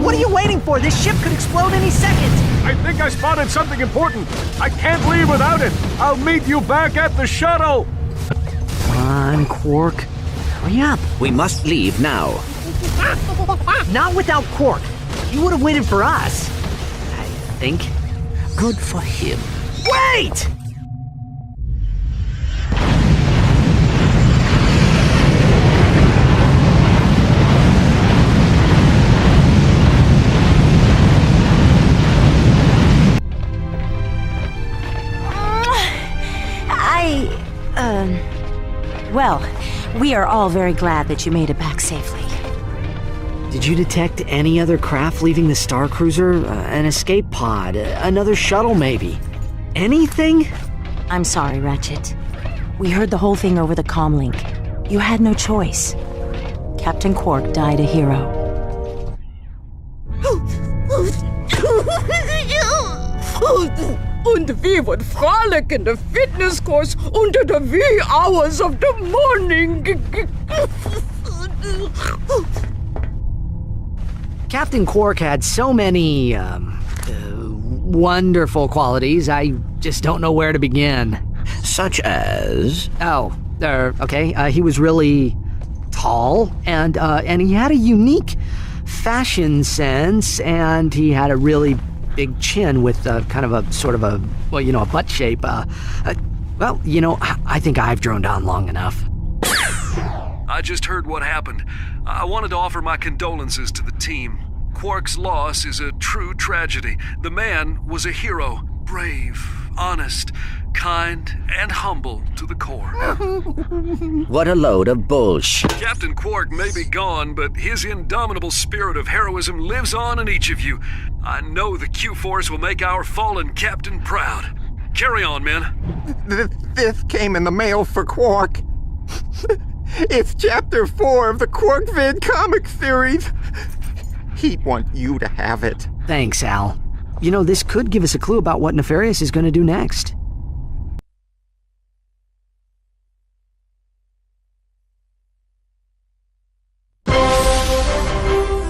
What are you waiting for? This ship could explode any second. I think I spotted something important. I can't leave without it. I'll meet you back at the shuttle. Come on, Quark. Hurry up. We must leave now. Not without Quark. He would have waited for us. I think. Good for him. Wait! Well, we are all very glad that you made it back safely. Did you detect any other craft leaving the Star Cruiser? An escape pod? Another shuttle, maybe? Anything? I'm sorry, Ratchet. We heard the whole thing over the comlink. You had no choice. Captain Quark died a hero. Und we would frolic in the fitness course unter the wee hours of the morning. Captain Quark had so many, wonderful qualities, I just don't know where to begin. Such as? Okay, he was really tall, and he had a unique fashion sense, and he had a really big chin with kind of a sort of a, well, you know, a butt shape. Well, you know, I think I've droned on long enough. I just heard what happened. I wanted to offer my condolences to the team. Quark's loss is a true tragedy. The man was a hero, brave, honest, kind, and humble to the core. What a load of bullshit. Captain Quark may be gone, but his indomitable spirit of heroism lives on in each of you. I know the Q-Force will make our fallen captain proud. Carry on, men. This came in the mail for Quark. It's Chapter 4 of the Quarkvid comic series. He'd want you to have it. Thanks, Al. You know, this could give us a clue about what Nefarious is going to do next.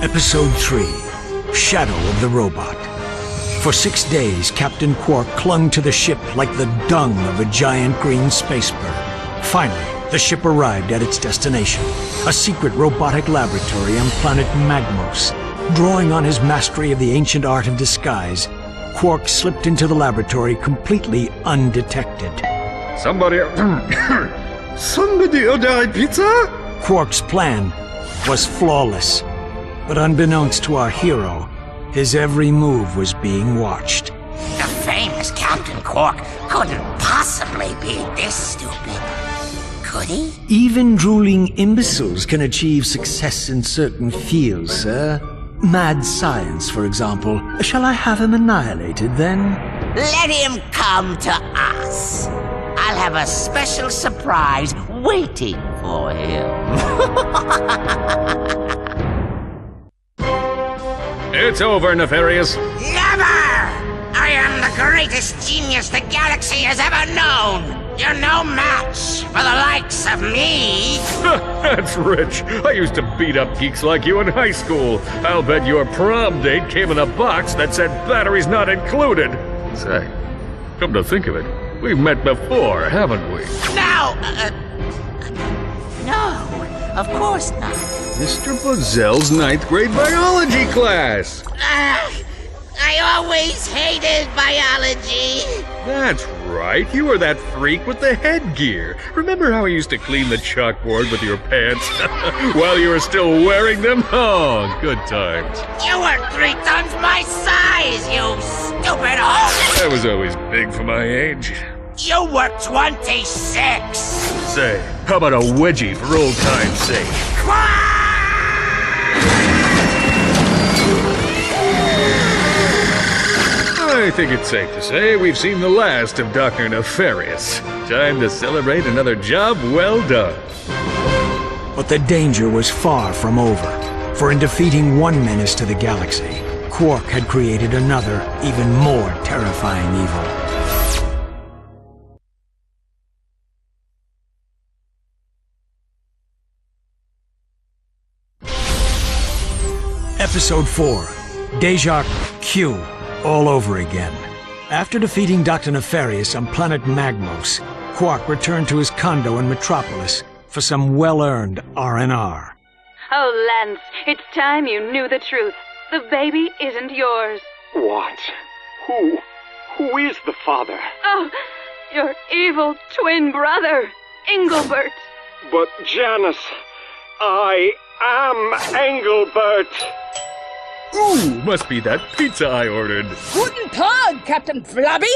Episode 3, Shadow of the Robot. For 6 days, Captain Quark clung to the ship like the dung of a giant green space bird. Finally, the ship arrived at its destination, a secret robotic laboratory on planet Magmos. Drawing on his mastery of the ancient art of disguise, Quark slipped into the laboratory completely undetected. Somebody ordered pizza? Quark's plan was flawless, but unbeknownst to our hero, his every move was being watched. The famous Captain Quark couldn't possibly be this stupid. Could he? Even drooling imbeciles can achieve success in certain fields, sir. Mad science, for example. Shall I have him annihilated, then? Let him come to us. I'll have a special surprise waiting for him. It's over, Nefarious. Never! I am the greatest genius the galaxy has ever known. You're no match for the likes of me. That's rich. I used to beat up geeks like you in high school. I'll bet your prom date came in a box that said batteries not included. Say, come to think of it, we've met before, haven't we? No, of course not. Mr. Buzel's 9th grade biology class. I always hated biology. That's right. You were that freak with the headgear. Remember how I used to clean the chalkboard with your pants while you were still wearing them? Oh, good times. You were 3 times my size, you stupid hole. I was always big for my age. You were 26. Say, how about a wedgie for old time's sake? I think it's safe to say we've seen the last of Dr. Nefarious. Time to celebrate another job well done. But the danger was far from over, for in defeating one menace to the galaxy, Quark had created another, even more terrifying evil. Episode 4, Deja Q, all over again. After defeating Dr. Nefarious on planet Magmos, Quark returned to his condo in Metropolis for some well-earned R&R. Oh, Lance, it's time you knew the truth. The baby isn't yours. What? Who is the father? Oh, your evil twin brother, Engelbert. But Janice, I am Engelbert. Ooh, must be that pizza I ordered. Guten Tag, Captain Flabby.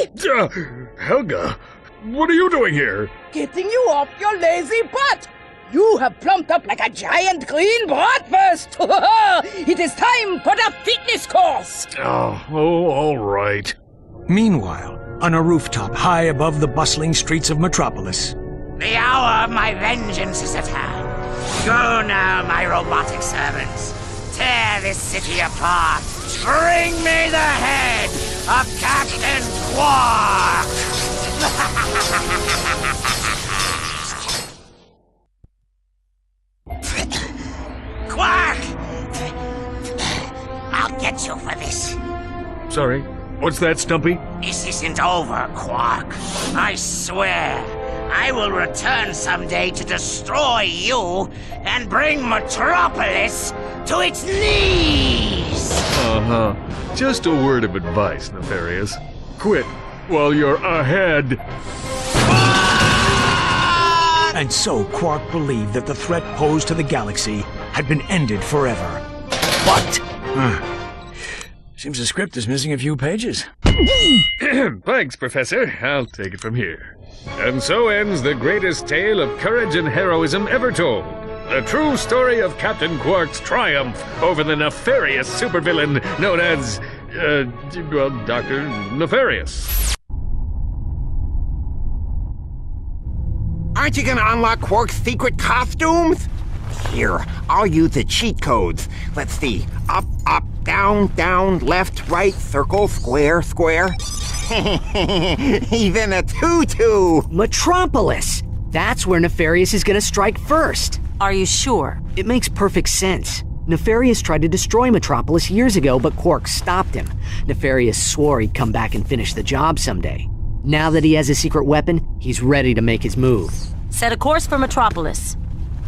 Helga, what are you doing here? Getting you off your lazy butt. You have plumped up like a giant green bratwurst. It is time for the fitness course. Oh, all right. Meanwhile, on a rooftop high above the bustling streets of Metropolis. The hour of my vengeance is at hand. Go now, my robotic servants. Tear this city apart. Bring me the head of Captain Quark! Quark! I'll get you for this. Sorry, what's that, Stumpy? This isn't over, Quark. I swear. I will return someday to destroy you and bring Metropolis to its knees! Uh-huh. Just a word of advice, Nefarious. Quit while you're ahead. And so Quark believed that the threat posed to the galaxy had been ended forever. But... seems the script is missing a few pages. Thanks, Professor. I'll take it from here. And so ends the greatest tale of courage and heroism ever told. The true story of Captain Quark's triumph over the nefarious supervillain known as, Dr. Nefarious. Aren't you gonna unlock Quark's secret costumes? Here, I'll use the cheat codes. Let's see. Up, up, down, down, left, right, circle, square, square. He's in a tutu! Metropolis! That's where Nefarious is gonna strike first. Are you sure? It makes perfect sense. Nefarious tried to destroy Metropolis years ago, but Quark stopped him. Nefarious swore he'd come back and finish the job someday. Now that he has a secret weapon, he's ready to make his move. Set a course for Metropolis.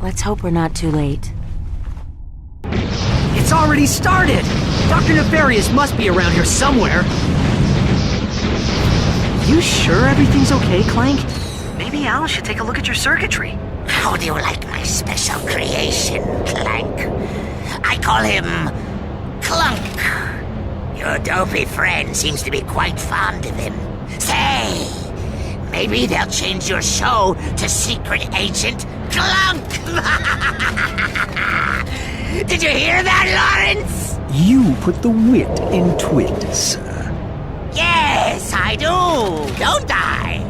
Let's hope we're not too late. It's already started! Dr. Nefarious must be around here somewhere. You sure everything's okay, Clank? Maybe Al should take a look at your circuitry. How do you like my special creation, Clank? I call him Clunk. Your dopey friend seems to be quite fond of him. Say, maybe they'll change your show to Secret Agent Clunk! Did you hear that, Lawrence? You put the wit in twit, sir. Yes, I do, don't I?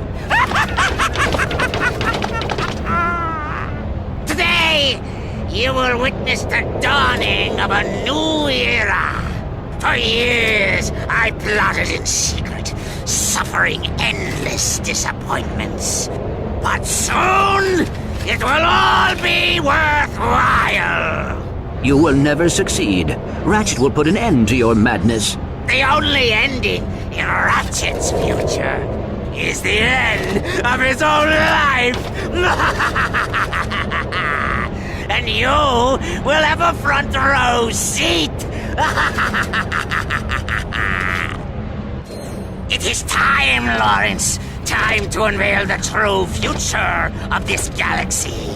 Today, you will witness the dawning of a new era. For years, I plotted in secret, suffering endless disappointments. But soon, it will all be worthwhile. You will never succeed. Ratchet will put an end to your madness. The only ending in Ratchet's future is the end of his own life. And you will have a front row seat. It is time, Lawrence. Time to unveil the true future of this galaxy.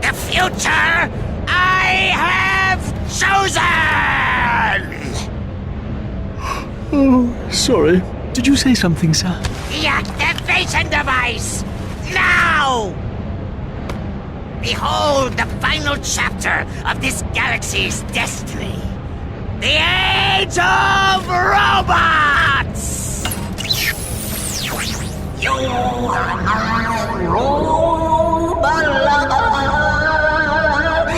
The future I have chosen! Oh, sorry. Did you say something, sir? The activation device! Now! Behold the final chapter of this galaxy's destiny. The Age of Robots! You are my robot lover.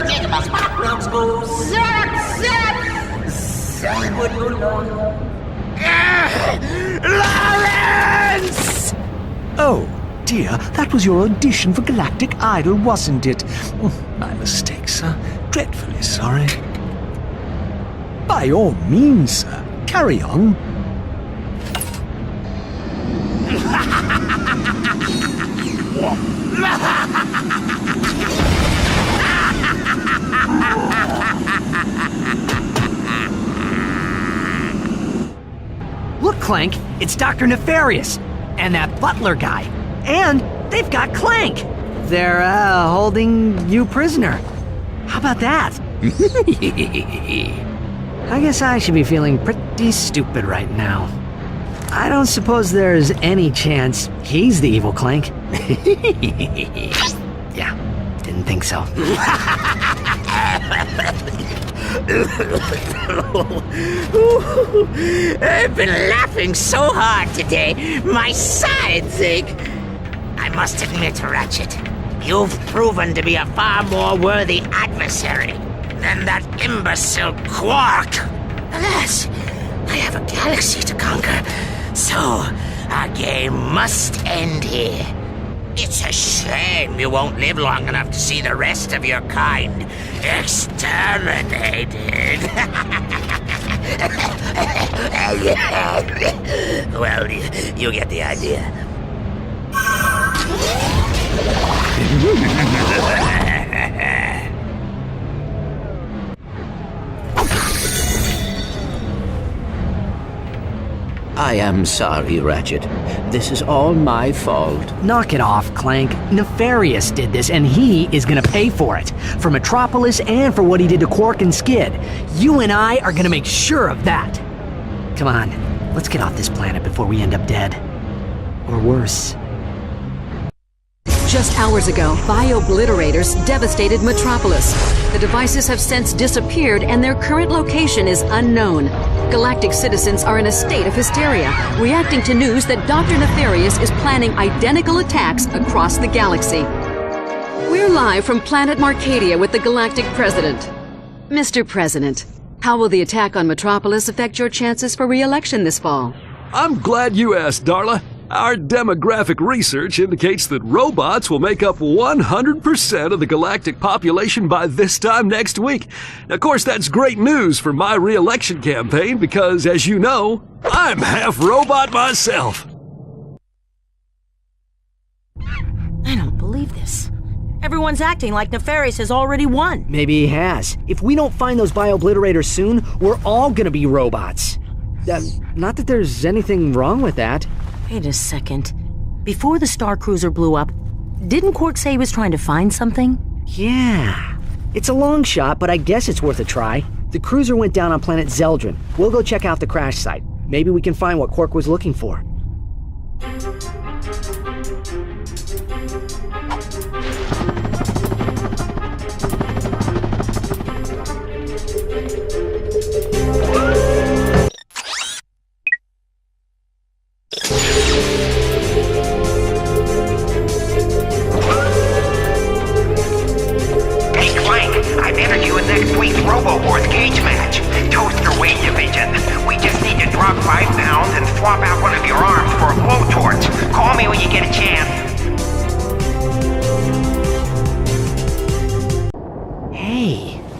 Take my sparkles go zap, zap. Say what you know. Lawrence! Oh, dear, that was your audition for Galactic Idol, wasn't it? My mistake, sir. Dreadfully sorry. By all means, sir. Carry on. Look, Clank, it's Dr. Nefarious and that butler guy. And they've got Clank. They're, holding you prisoner. How about that? I guess I should be feeling pretty stupid right now. I don't suppose there's any chance he's the evil Clank. Yeah, didn't think so. I've been laughing so hard today, my sides ache. I must admit, Ratchet, you've proven to be a far more worthy adversary than that imbecile Quark. Alas, I have a galaxy to conquer, so our game must end here. It's a shame you won't live long enough to see the rest of your kind exterminated. Well, you get the idea. I am sorry, Ratchet. This is all my fault. Knock it off, Clank. Nefarious did this, and he is gonna pay for it. For Metropolis and for what he did to Quark and Skid. You and I are gonna make sure of that. Come on, let's get off this planet before we end up dead. Or worse. Just hours ago, bio-obliterators devastated Metropolis. The devices have since disappeared and their current location is unknown. Galactic citizens are in a state of hysteria, reacting to news that Dr. Nefarious is planning identical attacks across the galaxy. We're live from planet Marcadia with the Galactic President. Mr. President, how will the attack on Metropolis affect your chances for re-election this fall? I'm glad you asked, Darla. Our demographic research indicates that robots will make up 100% of the galactic population by this time next week. Of course, that's great news for my re-election campaign because, as you know, I'm half robot myself. I don't believe this. Everyone's acting like Nefarious has already won. Maybe he has. If we don't find those bio-obliterators soon, we're all gonna be robots. Not that there's anything wrong with that. Wait a second. Before the Star Cruiser blew up, didn't Quark say he was trying to find something? Yeah. It's a long shot, but I guess it's worth a try. The cruiser went down on planet Zeldrin. We'll go check out the crash site. Maybe we can find what Quark was looking for.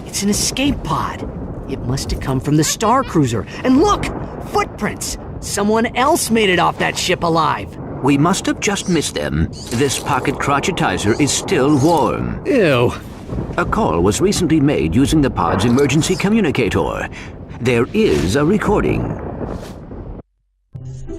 It's an escape pod. It must have come from the Star Cruiser. And look! Footprints! Someone else made it off that ship alive. We must have just missed them. This pocket crotchetizer is still warm. Ew. A call was recently made using the pod's emergency communicator. There is a recording.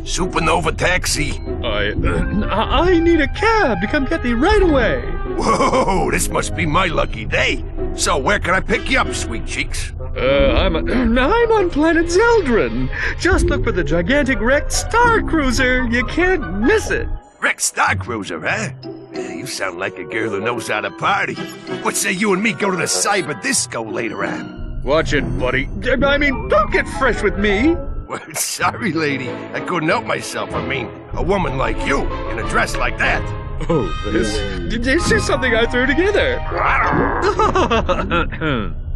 Supernova taxi. I need a cab to come get me right away. Whoa, this must be my lucky day. So where can I pick you up, sweet cheeks? I'm on planet Zeldrin. Just look for the gigantic wrecked Star Cruiser. You can't miss it. Wrecked Star Cruiser, huh? You sound like a girl who knows how to party. What say you and me go to the cyber disco later on? Watch it, buddy. I mean, don't get fresh with me. Well, sorry, lady. I couldn't help myself. I mean, a woman like you in a dress like that. Oh, this is something I threw together.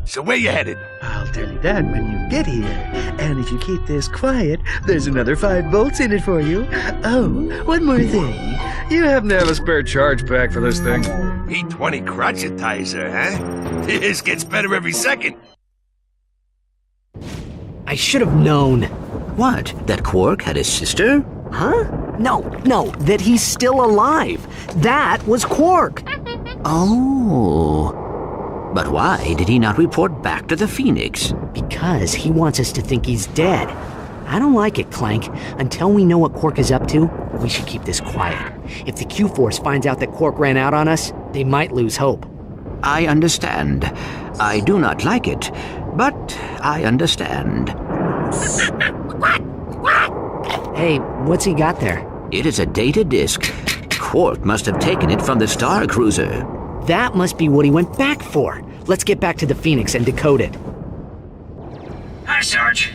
So where you headed? I'll tell you that when you get here. And if you keep this quiet, there's another 5 volts in it for you. Oh, one more thing. You happen to have a spare charge pack for this thing? P20 crotchetizer, huh? This gets better every second. I should have known. What? That Quark had a sister? Huh? No, that he's still alive. That was Quark. Oh. But why did he not report back to the Phoenix? Because he wants us to think he's dead. I don't like it, Clank. Until we know what Quark is up to, we should keep this quiet. If the Q-Force finds out that Quark ran out on us, they might lose hope. I understand. I do not like it, but I understand. Hey, what's he got there? It is a data disk. Quark must have taken it from the Star Cruiser. That must be what he went back for. Let's get back to the Phoenix and decode it. Hi, Sarge.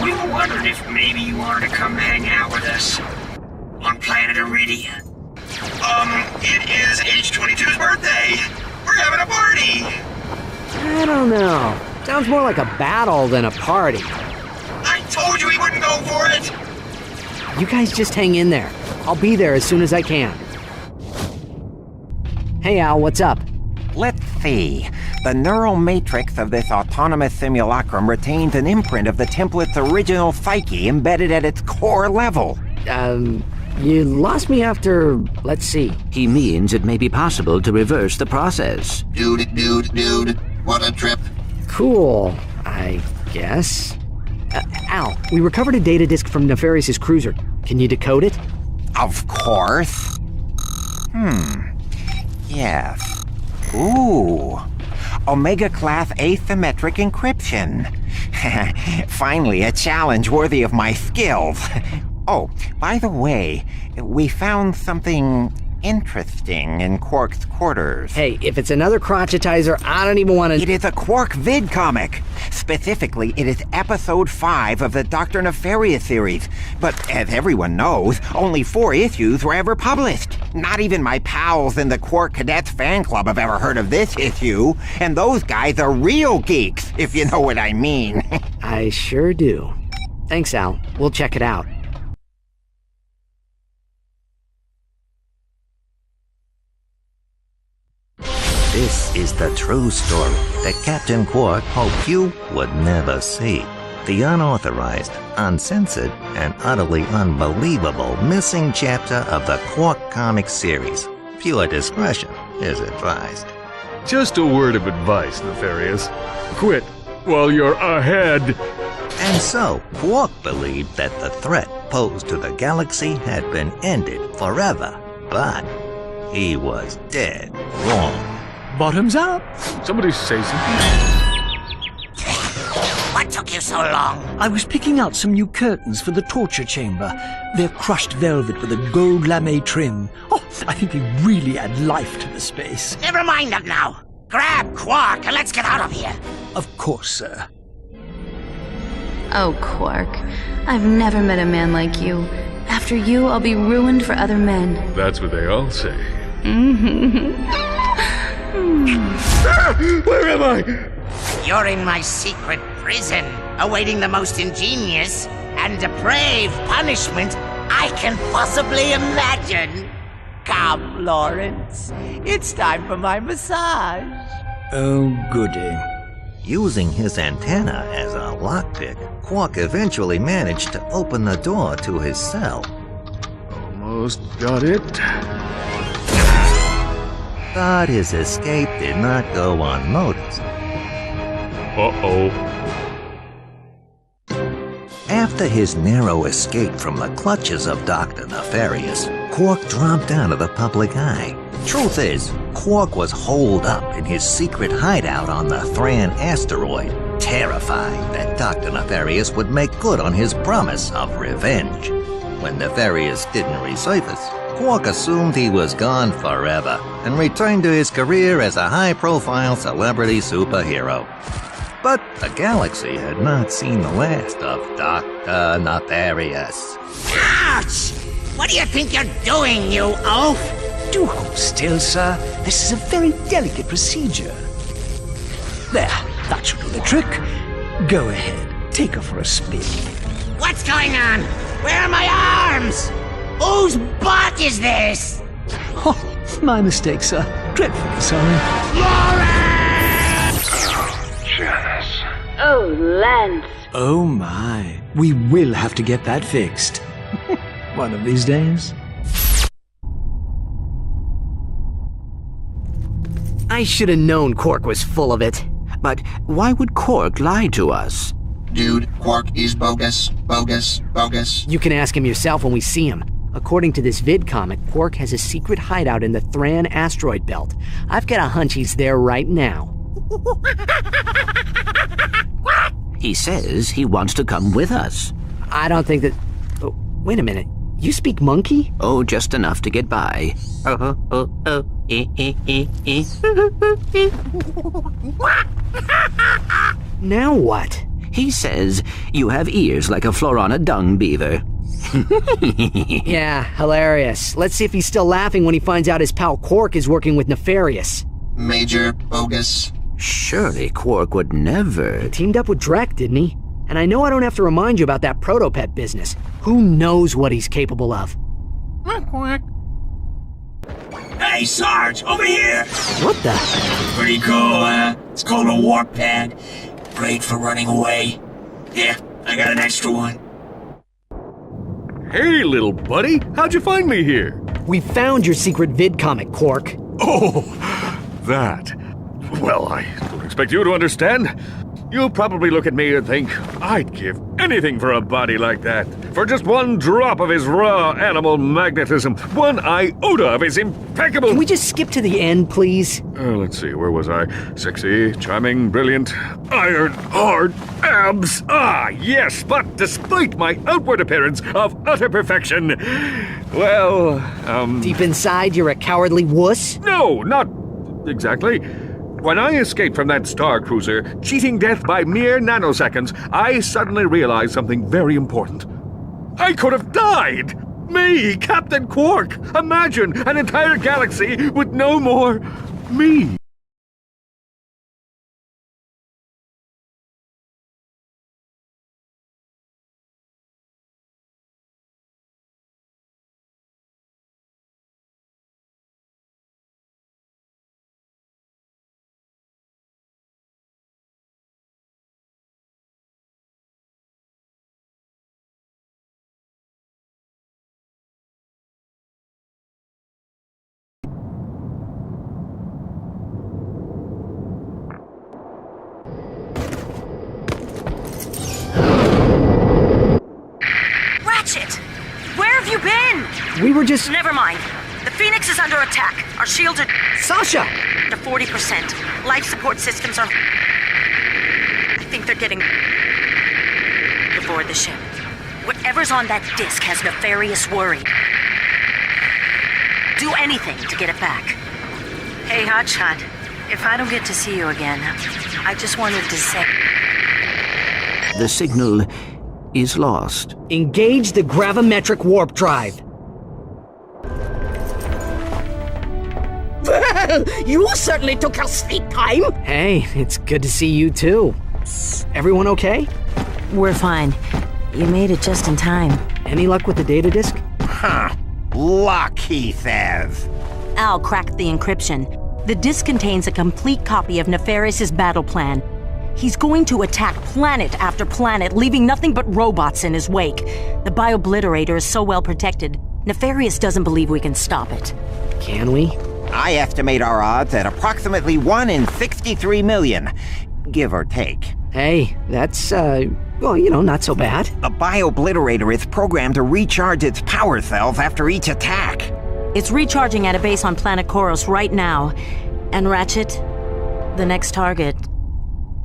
We were wondering if maybe you wanted to come hang out with us on planet Iridia. It is H22's birthday. We're having a party. I don't know. Sounds more like a battle than a party. I told you we wouldn't go for it. You guys just hang in there. I'll be there as soon as I can. Hey, Al, what's up? Let's see. The neural matrix of this autonomous simulacrum retains an imprint of the template's original psyche embedded at its core level. You lost me after... let's see. He means it may be possible to reverse the process. Dude, what a trip. Cool, I guess. Al, we recovered a data disk from Nefarious' cruiser. Can you decode it? Of course. Yes. Ooh. Omega-class asymmetric encryption. Finally, a challenge worthy of my skills. Oh, by the way, we found something interesting in Quark's quarters. Hey, if it's another crotchetizer, I don't even want to... It is a Quark vid comic. Specifically, it is episode 5 of the Dr. Nefarious series. But as everyone knows, only 4 issues were ever published. Not even my pals in the Quark Cadets fan club have ever heard of this issue. And those guys are real geeks, if you know what I mean. I sure do. Thanks, Al. We'll check it out. This is the true story that Captain Quark hoped you would never see. The unauthorized, uncensored, and utterly unbelievable missing chapter of the Quark comic series. Viewer discretion is advised. Just a word of advice, Nefarious. Quit while you're ahead. And so, Quark believed that the threat posed to the galaxy had been ended forever. But he was dead wrong. Bottoms up. Somebody say something. What took you so long? I was picking out some new curtains for the torture chamber. They're crushed velvet with a gold lame trim. Oh, I think they really add life to the space. Never mind them now. Grab Quark and let's get out of here. Of course, sir. Oh, Quark. I've never met a man like you. After you, I'll be ruined for other men. That's what they all say. Where am I? You're in my secret prison, awaiting the most ingenious and depraved punishment I can possibly imagine. Come, Lawrence. It's time for my massage. Oh, goody. Using his antenna as a lockpick, Quark eventually managed to open the door to his cell. Almost got it. But his escape did not go unnoticed. Uh-oh. After his narrow escape from the clutches of Dr. Nefarious, Quark dropped out of the public eye. Truth is, Quark was holed up in his secret hideout on the Thran asteroid, terrified that Dr. Nefarious would make good on his promise of revenge. When Nefarious didn't resurface, Quark assumed he was gone forever and returned to his career as a high-profile celebrity superhero. But the galaxy had not seen the last of Dr. Nefarious. Ouch! What do you think you're doing, you oaf? Do hold still, sir. This is a very delicate procedure. There, that should do the trick. Go ahead, take her for a spin. What's going on? Where are my arms? Whose butt is this? Oh, my mistake, sir. Dreadfully sorry. Janice. Oh, Lance. Oh my. We will have to get that fixed. One of these days. I should have known Quark was full of it. But why would Quark lie to us? Dude, Quark is bogus, bogus, bogus. You can ask him yourself when we see him. According to this vid comic, Quark has a secret hideout in the Thran asteroid belt. I've got a hunch he's there right now. He says he wants to come with us. I don't think that... Oh, wait a minute. You speak monkey? Oh, just enough to get by. Now what? He says you have ears like a Florana dung beaver. Yeah, hilarious. Let's see if he's still laughing when he finds out his pal Quark is working with Nefarious. Major bogus. Surely Quark would never... He teamed up with Drek, didn't he? And I know I don't have to remind you about that protopet business. Who knows what he's capable of? Quack. Hey, Sarge, over here! What the? Pretty cool, huh? It's called a warp pad. Great for running away. Here, I got an extra one. Hey, little buddy, how'd you find me here? We found your secret vid comic, Quark. Oh, that. Well, I don't expect you to understand. You'll probably look at me and think, I'd give anything for a body like that. For just one drop of his raw animal magnetism, one iota of his impeccable... Can we just skip to the end, please? Let's see, where was I? Sexy, charming, brilliant, iron, hard, abs. Ah, yes, but despite my outward appearance of utter perfection, well, Deep inside, you're a cowardly wuss? No, not exactly. When I escaped from that star cruiser, cheating death by mere nanoseconds, I suddenly realized something very important. I could have died! Me, Captain Quark! Imagine an entire galaxy with no more me! Ratchet! Where have you been? We were just... Never mind. The Phoenix is under attack. Our shields are... Sasha! ...to 40%. Life support systems are... I think they're getting... aboard the ship. Whatever's on that disk has Nefarious worried. Do anything to get it back. Hey, Hotshot. If I don't get to see you again, I just wanted to say... The signal is lost. Engage the gravimetric warp drive. Well, you certainly took your sweet time. Hey, it's good to see you too. Everyone okay? We're fine. You made it just in time. Any luck with the data disk? Huh. Luck, he says. Al cracked the encryption. The disk contains a complete copy of Nefarious's battle plan. He's going to attack planet after planet, leaving nothing but robots in his wake. The biobliterator is so well protected, Nefarious doesn't believe we can stop it. Can we? I estimate our odds at approximately 1 in 63 million, give or take. Hey, that's, Well, not so bad. The Biobliterator is programmed to recharge its power cells after each attack. It's recharging at a base on planet Koros right now. And Ratchet, the next target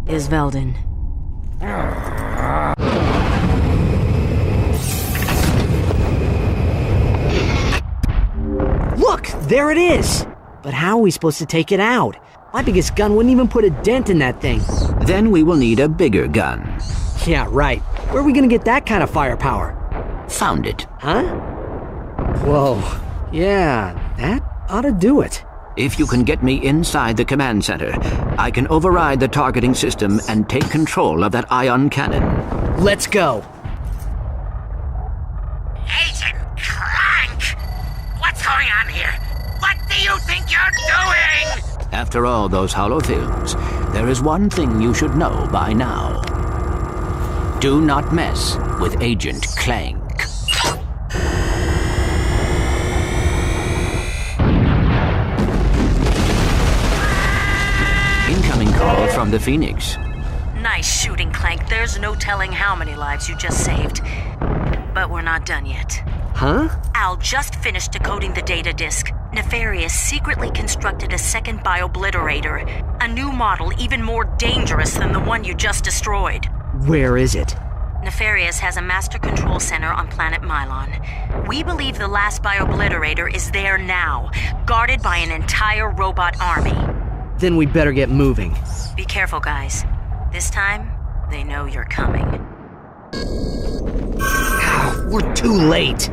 is Veldin. Look, there it is! But how are we supposed to take it out? My biggest gun wouldn't even put a dent in that thing. Then we will need a bigger gun. Yeah, right. Where are we gonna get that kind of firepower? Found it. Huh? Whoa. Yeah, that ought to do it. If you can get me inside the command center, I can override the targeting system and take control of that ion cannon. Let's go. Agent Clank! What's going on here? What do you think you're doing? After all those holofilms, there is one thing you should know by now. Do not mess with Agent Clank. Incoming call from the Phoenix. Nice shooting, Clank. There's no telling how many lives you just saved. But we're not done yet. Huh? Al just finished decoding the data disk. Nefarious secretly constructed a second Biobliterator. A new model even more dangerous than the one you just destroyed. Where is it? Nefarious has a master control center on planet Mylon. We believe the last Biobliterator is there now, guarded by an entire robot army. Then we better get moving. Be careful, guys. This time, they know you're coming. We're too late.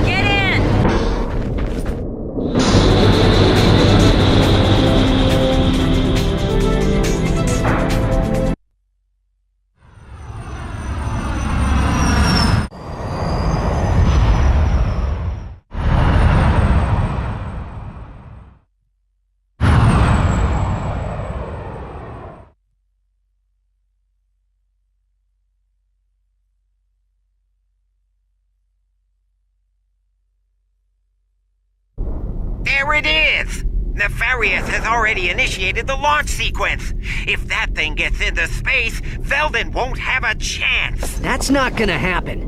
Get in! There it is! Nefarious has already initiated the launch sequence. If that thing gets into space, Veldin won't have a chance. That's not gonna happen.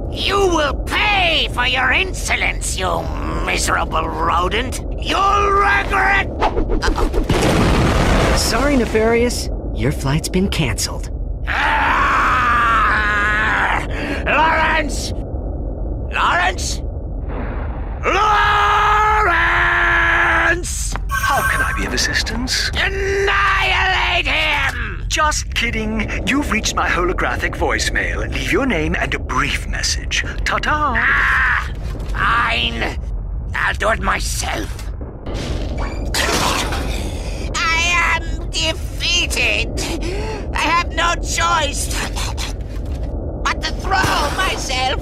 You will pay for your insolence, you miserable rodent. You'll regret... Sorry, Nefarious. Your flight's been canceled. Lawrence! Lawrence? Lawrence! How can I be of assistance? Annihilate him! Just kidding. You've reached my holographic voicemail. Leave your name and a brief message. Ta-ta! Fine. I'll do it myself. I am defeated. I have no choice but to throw myself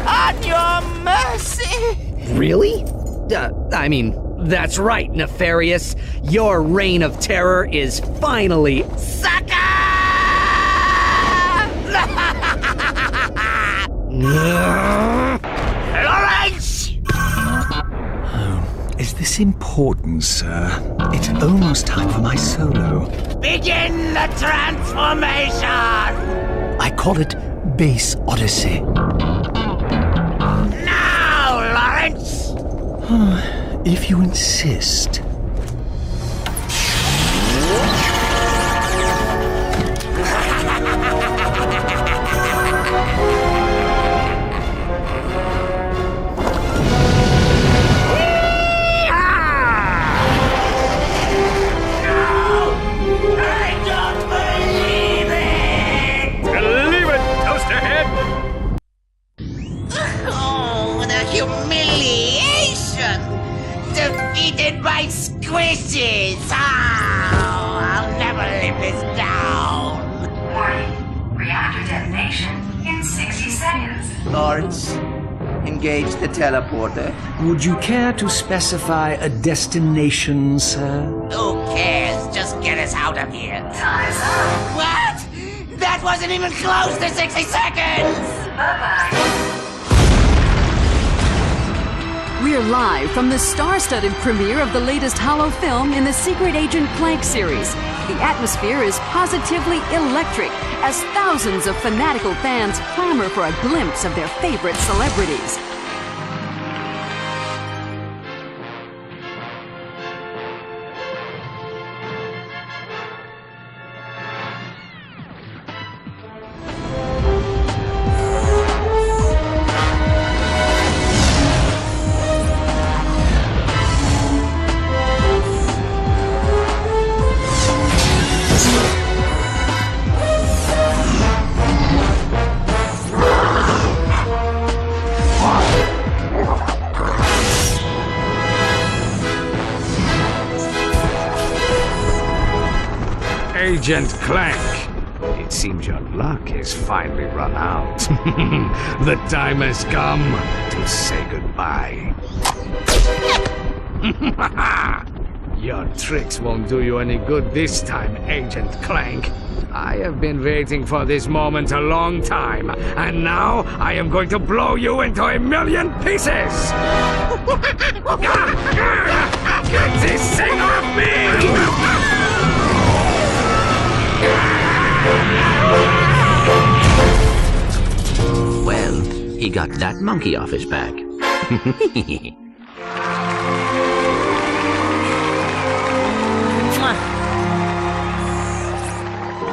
on your mercy. Really? That's right, Nefarious. Your reign of terror is finally... Sucker! Lawrence! Oh, is this important, sir? It's almost time for my solo. Begin the transformation! I call it Base Odyssey. Now, Lawrence! If you insist. Oh, the humiliation! Defeated by ports. Engage the teleporter. Would you care to specify a destination, sir? Who cares? Just get us out of here. Time's up. What? That wasn't even close to 60 seconds! Bye-bye. We're live from the star-studded premiere of the latest Holo film in the Secret Agent Clank series. The atmosphere is positively electric as thousands of fanatical fans clamor for a glimpse of their favorite celebrities. Agent Clank, it seems your luck has finally run out. The time has come to say goodbye. Your tricks won't do you any good this time, Agent Clank. I have been waiting for this moment a long time, and now I am going to blow you into a million pieces! Get this thing off me! Well, he got that monkey off his back.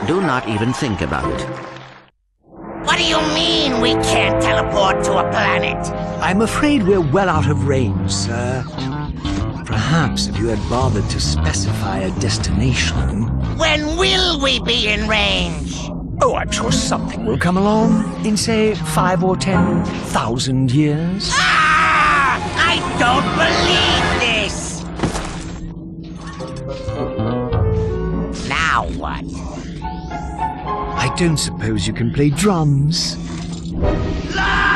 Do not even think about it. What do you mean we can't teleport to a planet? I'm afraid we're well out of range, sir. Perhaps if you had bothered to specify a destination. When will we be in range? Oh, I'm sure something will come along in, say, 5 or 10,000 years. Ah! I don't believe this! Now what? I don't suppose you can play drums. Live!